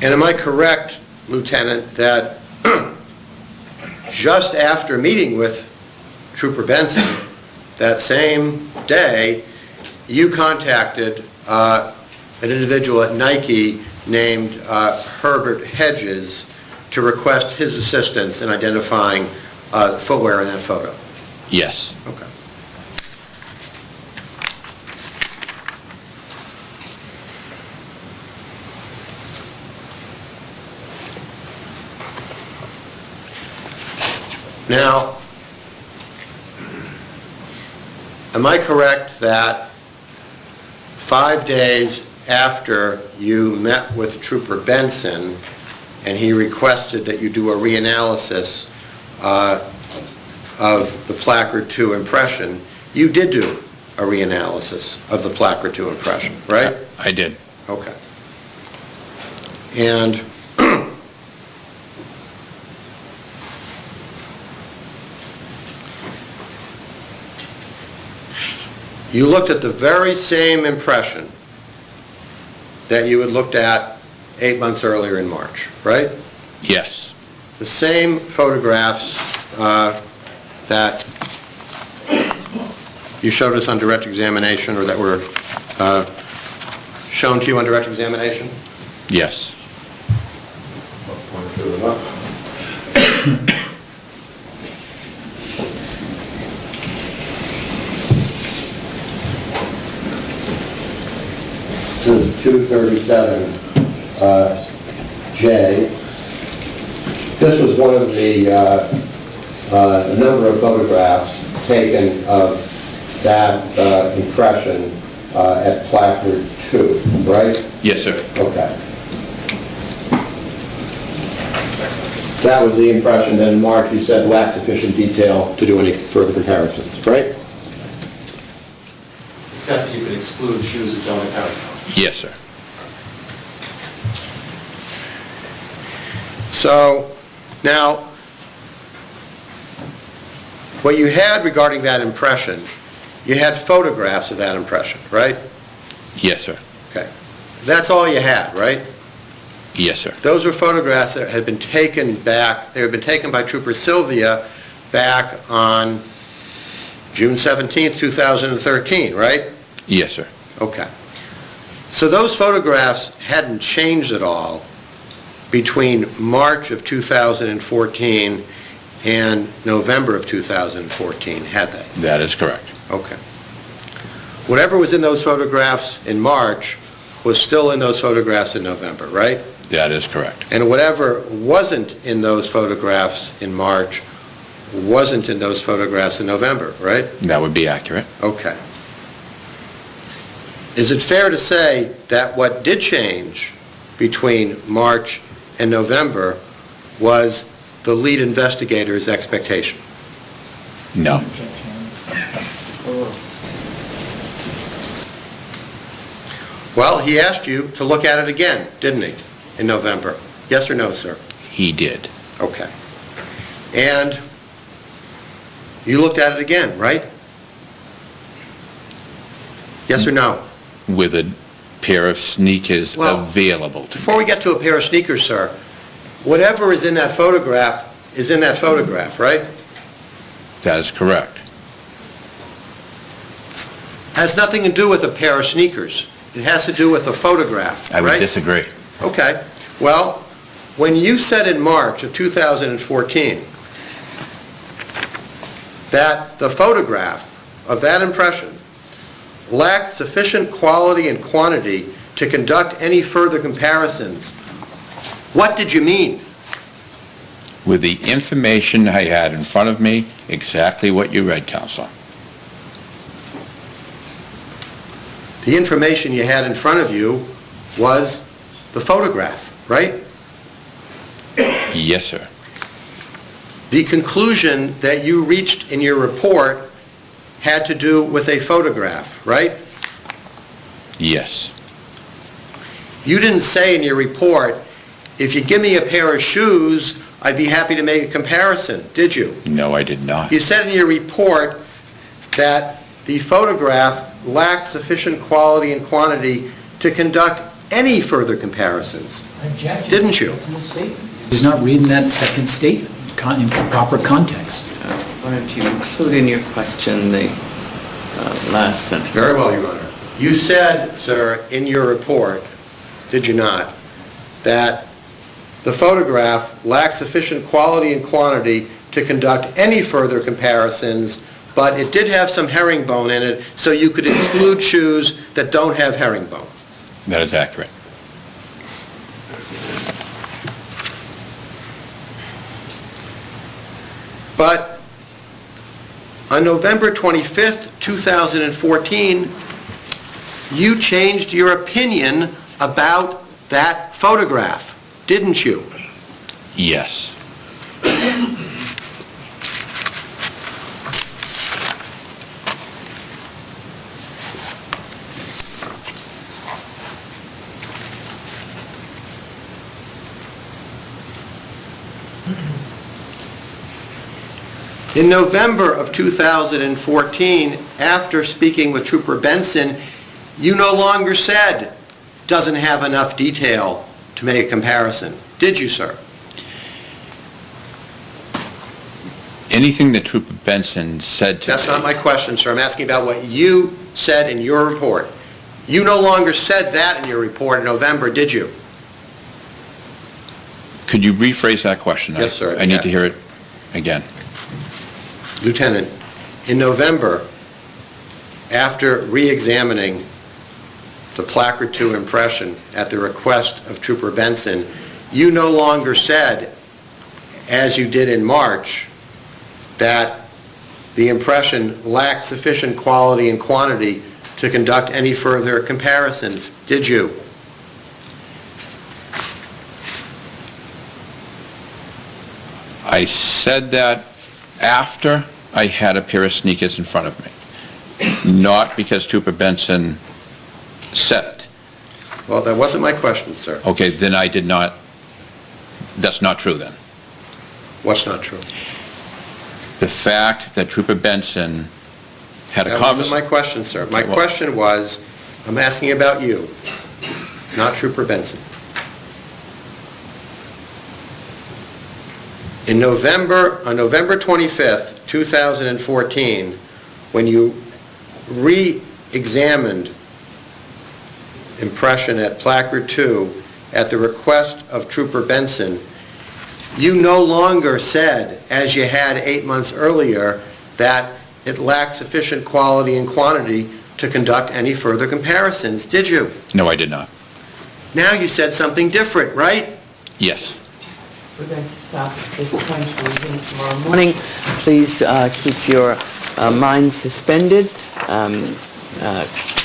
C: And am I correct, Lieutenant, that just after meeting with Trooper Benson, that same day, you contacted an individual at Nike named Herbert Hedges to request his assistance in identifying footwear in that photo?
F: Yes.
C: Okay. Now, am I correct that 5 days after you met with Trooper Benson and he requested that you do a reanalysis of the placard 2 impression, you did do a reanalysis of the placard 2 impression, right?
F: I did.
C: Okay. And you looked at the very same impression that you had looked at 8 months earlier in March, right?
F: Yes.
C: The same photographs that you showed us on direct examination, or that were shown to you on direct examination?
F: Yes.
C: This is 237J. This was one of the number of photographs taken of that impression at placard 2, right?
F: Yes, sir.
C: Okay. That was the impression that in March you said lacked sufficient detail to do any further comparisons, right? Except that you could exclude shoes that don't have.
F: Yes, sir.
C: So, now, What you had regarding that impression, you had photographs of that impression, right?
F: Yes, sir.
C: Okay. That's all you had, right?
F: Yes, sir.
C: Those were photographs that had been taken back, they had been taken by Trooper Sylvia back on June 17th, 2013, right?
F: Yes, sir.
C: Okay. So those photographs hadn't changed at all between March of 2014 and November of 2014, had they?
F: That is correct.
C: Okay. Whatever was in those photographs in March was still in those photographs in November, right?
F: That is correct.
C: And whatever wasn't in those photographs in March wasn't in those photographs in November, right?
F: That would be accurate.
C: Okay. Is it fair to say that what did change between March and November was the lead investigator's expectation?
F: No.
C: Well, he asked you to look at it again, didn't he, in November? Yes or no, sir?
F: He did.
C: Okay. And you looked at it again, right? Yes or no?
F: With a pair of sneakers
C: Well,
F: available to
C: Before we
F: me.
C: get to a pair of sneakers, sir, whatever is in that photograph is in that photograph, right?
F: That is correct.
C: Has nothing to do with a pair of sneakers. It has to do with a photograph,
F: I would
C: right?
F: disagree.
C: Okay. Well, when you said in March of 2014 that the photograph of that impression lacked sufficient quality and quantity to conduct any further comparisons, what did you mean?
F: With the information I had in front of me, exactly what you read, Counselor.
C: The information you had in front of you was the photograph, right?
F: Yes, sir.
C: The conclusion that you reached in your report had to do with a photograph, right?
F: Yes.
C: You didn't say in your report, if you give me a pair of shoes, I'd be happy to make a comparison, did you?
F: No, I did not.
C: You said in your report that the photograph lacked sufficient quality and quantity to conduct any further comparisons.
G: Objection.
C: Didn't you?
G: It's a mistake. He's not reading that second statement in proper context.
D: Why don't you include in your question the last sentence?
C: Very well, Your Honor. You said, sir, in your report, did you not, that the photograph lacked sufficient quality and quantity to conduct any further comparisons, but it did have some herringbone in it, so you could exclude shoes that don't have herringbone.
F: That is accurate.
C: But on November 25th, 2014, you changed your opinion about that photograph, didn't you?
F: Yes.
C: In November of 2014, after speaking with Trooper Benson, you no longer said, doesn't have enough detail to make a comparison. Did you, sir?
F: Anything that Trooper Benson said to me...
C: That's not my question, sir. I'm asking about what you said in your report. You no longer said that in your report in November, did you?
F: Could you rephrase that question?
C: Yes, sir.
F: I need to hear it again.
C: Lieutenant, in November, after re-examining the placard 2 impression at the request of Trooper Benson, you no longer said, as you did in March, that the impression lacked sufficient quality and quantity to conduct any further comparisons, did you?
F: I said that after I had a pair of sneakers in front of me, not because Trooper Benson said it.
C: Well, that wasn't my question, sir.
F: Okay, then I did not, that's not true then.
C: What's not true?
F: The fact that Trooper Benson had a
C: That wasn't my
F: conversation.
C: question, sir. My
F: Well-
C: question was, I'm asking about you, not Trooper Benson. On November 25th, 2014, when you re-examined impression at placard 2 at the request of Trooper Benson, you no longer said, as you had 8 months earlier, that it lacked sufficient quality and quantity to conduct any further comparisons, did you?
F: No, I did not.
C: Now you said something different, right?
F: Yes.
D: We're going to stop at this point. We'll resume tomorrow morning. Please keep your mind suspended.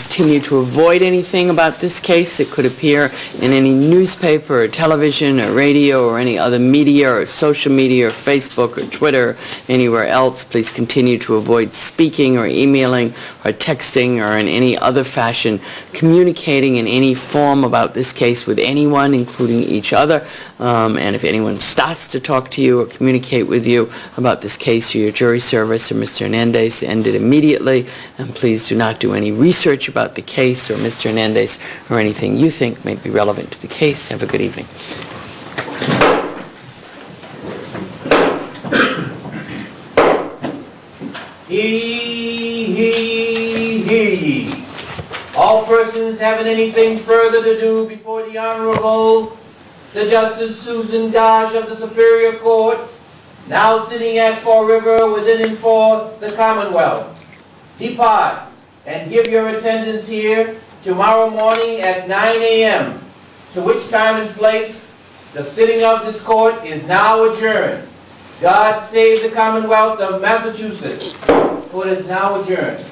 D: Continue to avoid anything about this case that could appear in any newspaper or television or radio or any other media or social media or Facebook or Twitter, anywhere else. Please continue to avoid speaking or emailing or texting or in any other fashion communicating in any form about this case with anyone, including each other. And if anyone starts to talk to you or communicate with you about this case or your jury service or Mr. Hernandez, end it immediately. And please do not do any research about the case or Mr. Hernandez or anything you think may be relevant to the case. Have a good evening.
H: Hear ye. All persons having anything further to do before the Honorable, the Justice Susan Dodge of the Superior Court, now sitting at Fall River within and for the Commonwealth, depart and give your attendance here tomorrow morning at 9 a.m., to which time and place the sitting of this court is now adjourned. God save the Commonwealth of Massachusetts. Court is now adjourned.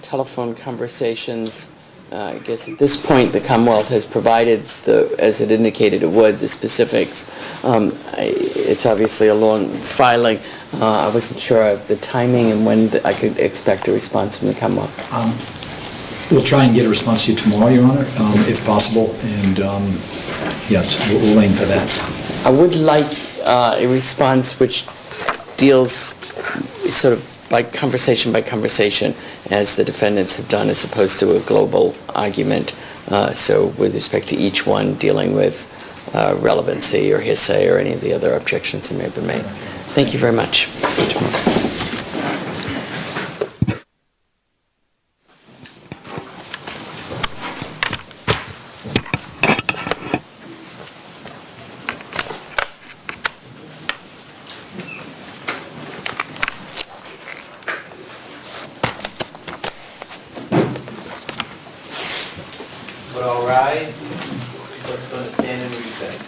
D: Telephone conversations. I guess at this point, the Commonwealth has provided, as it indicated it would, the specifics. It's obviously a long filing. I wasn't sure of the timing and when I could expect a response from the Commonwealth.
G: We'll try and get a response to you tomorrow, Your Honor, if possible, and yes, we'll aim for that.
D: I would like a response which deals sort of by conversation, as the defendants have done, as opposed to a global argument. So with respect to each one dealing with relevancy or hearsay or any of the other objections that may have been made. Thank you very much. See you tomorrow.
H: Would all rise? Court's going to stand in recess.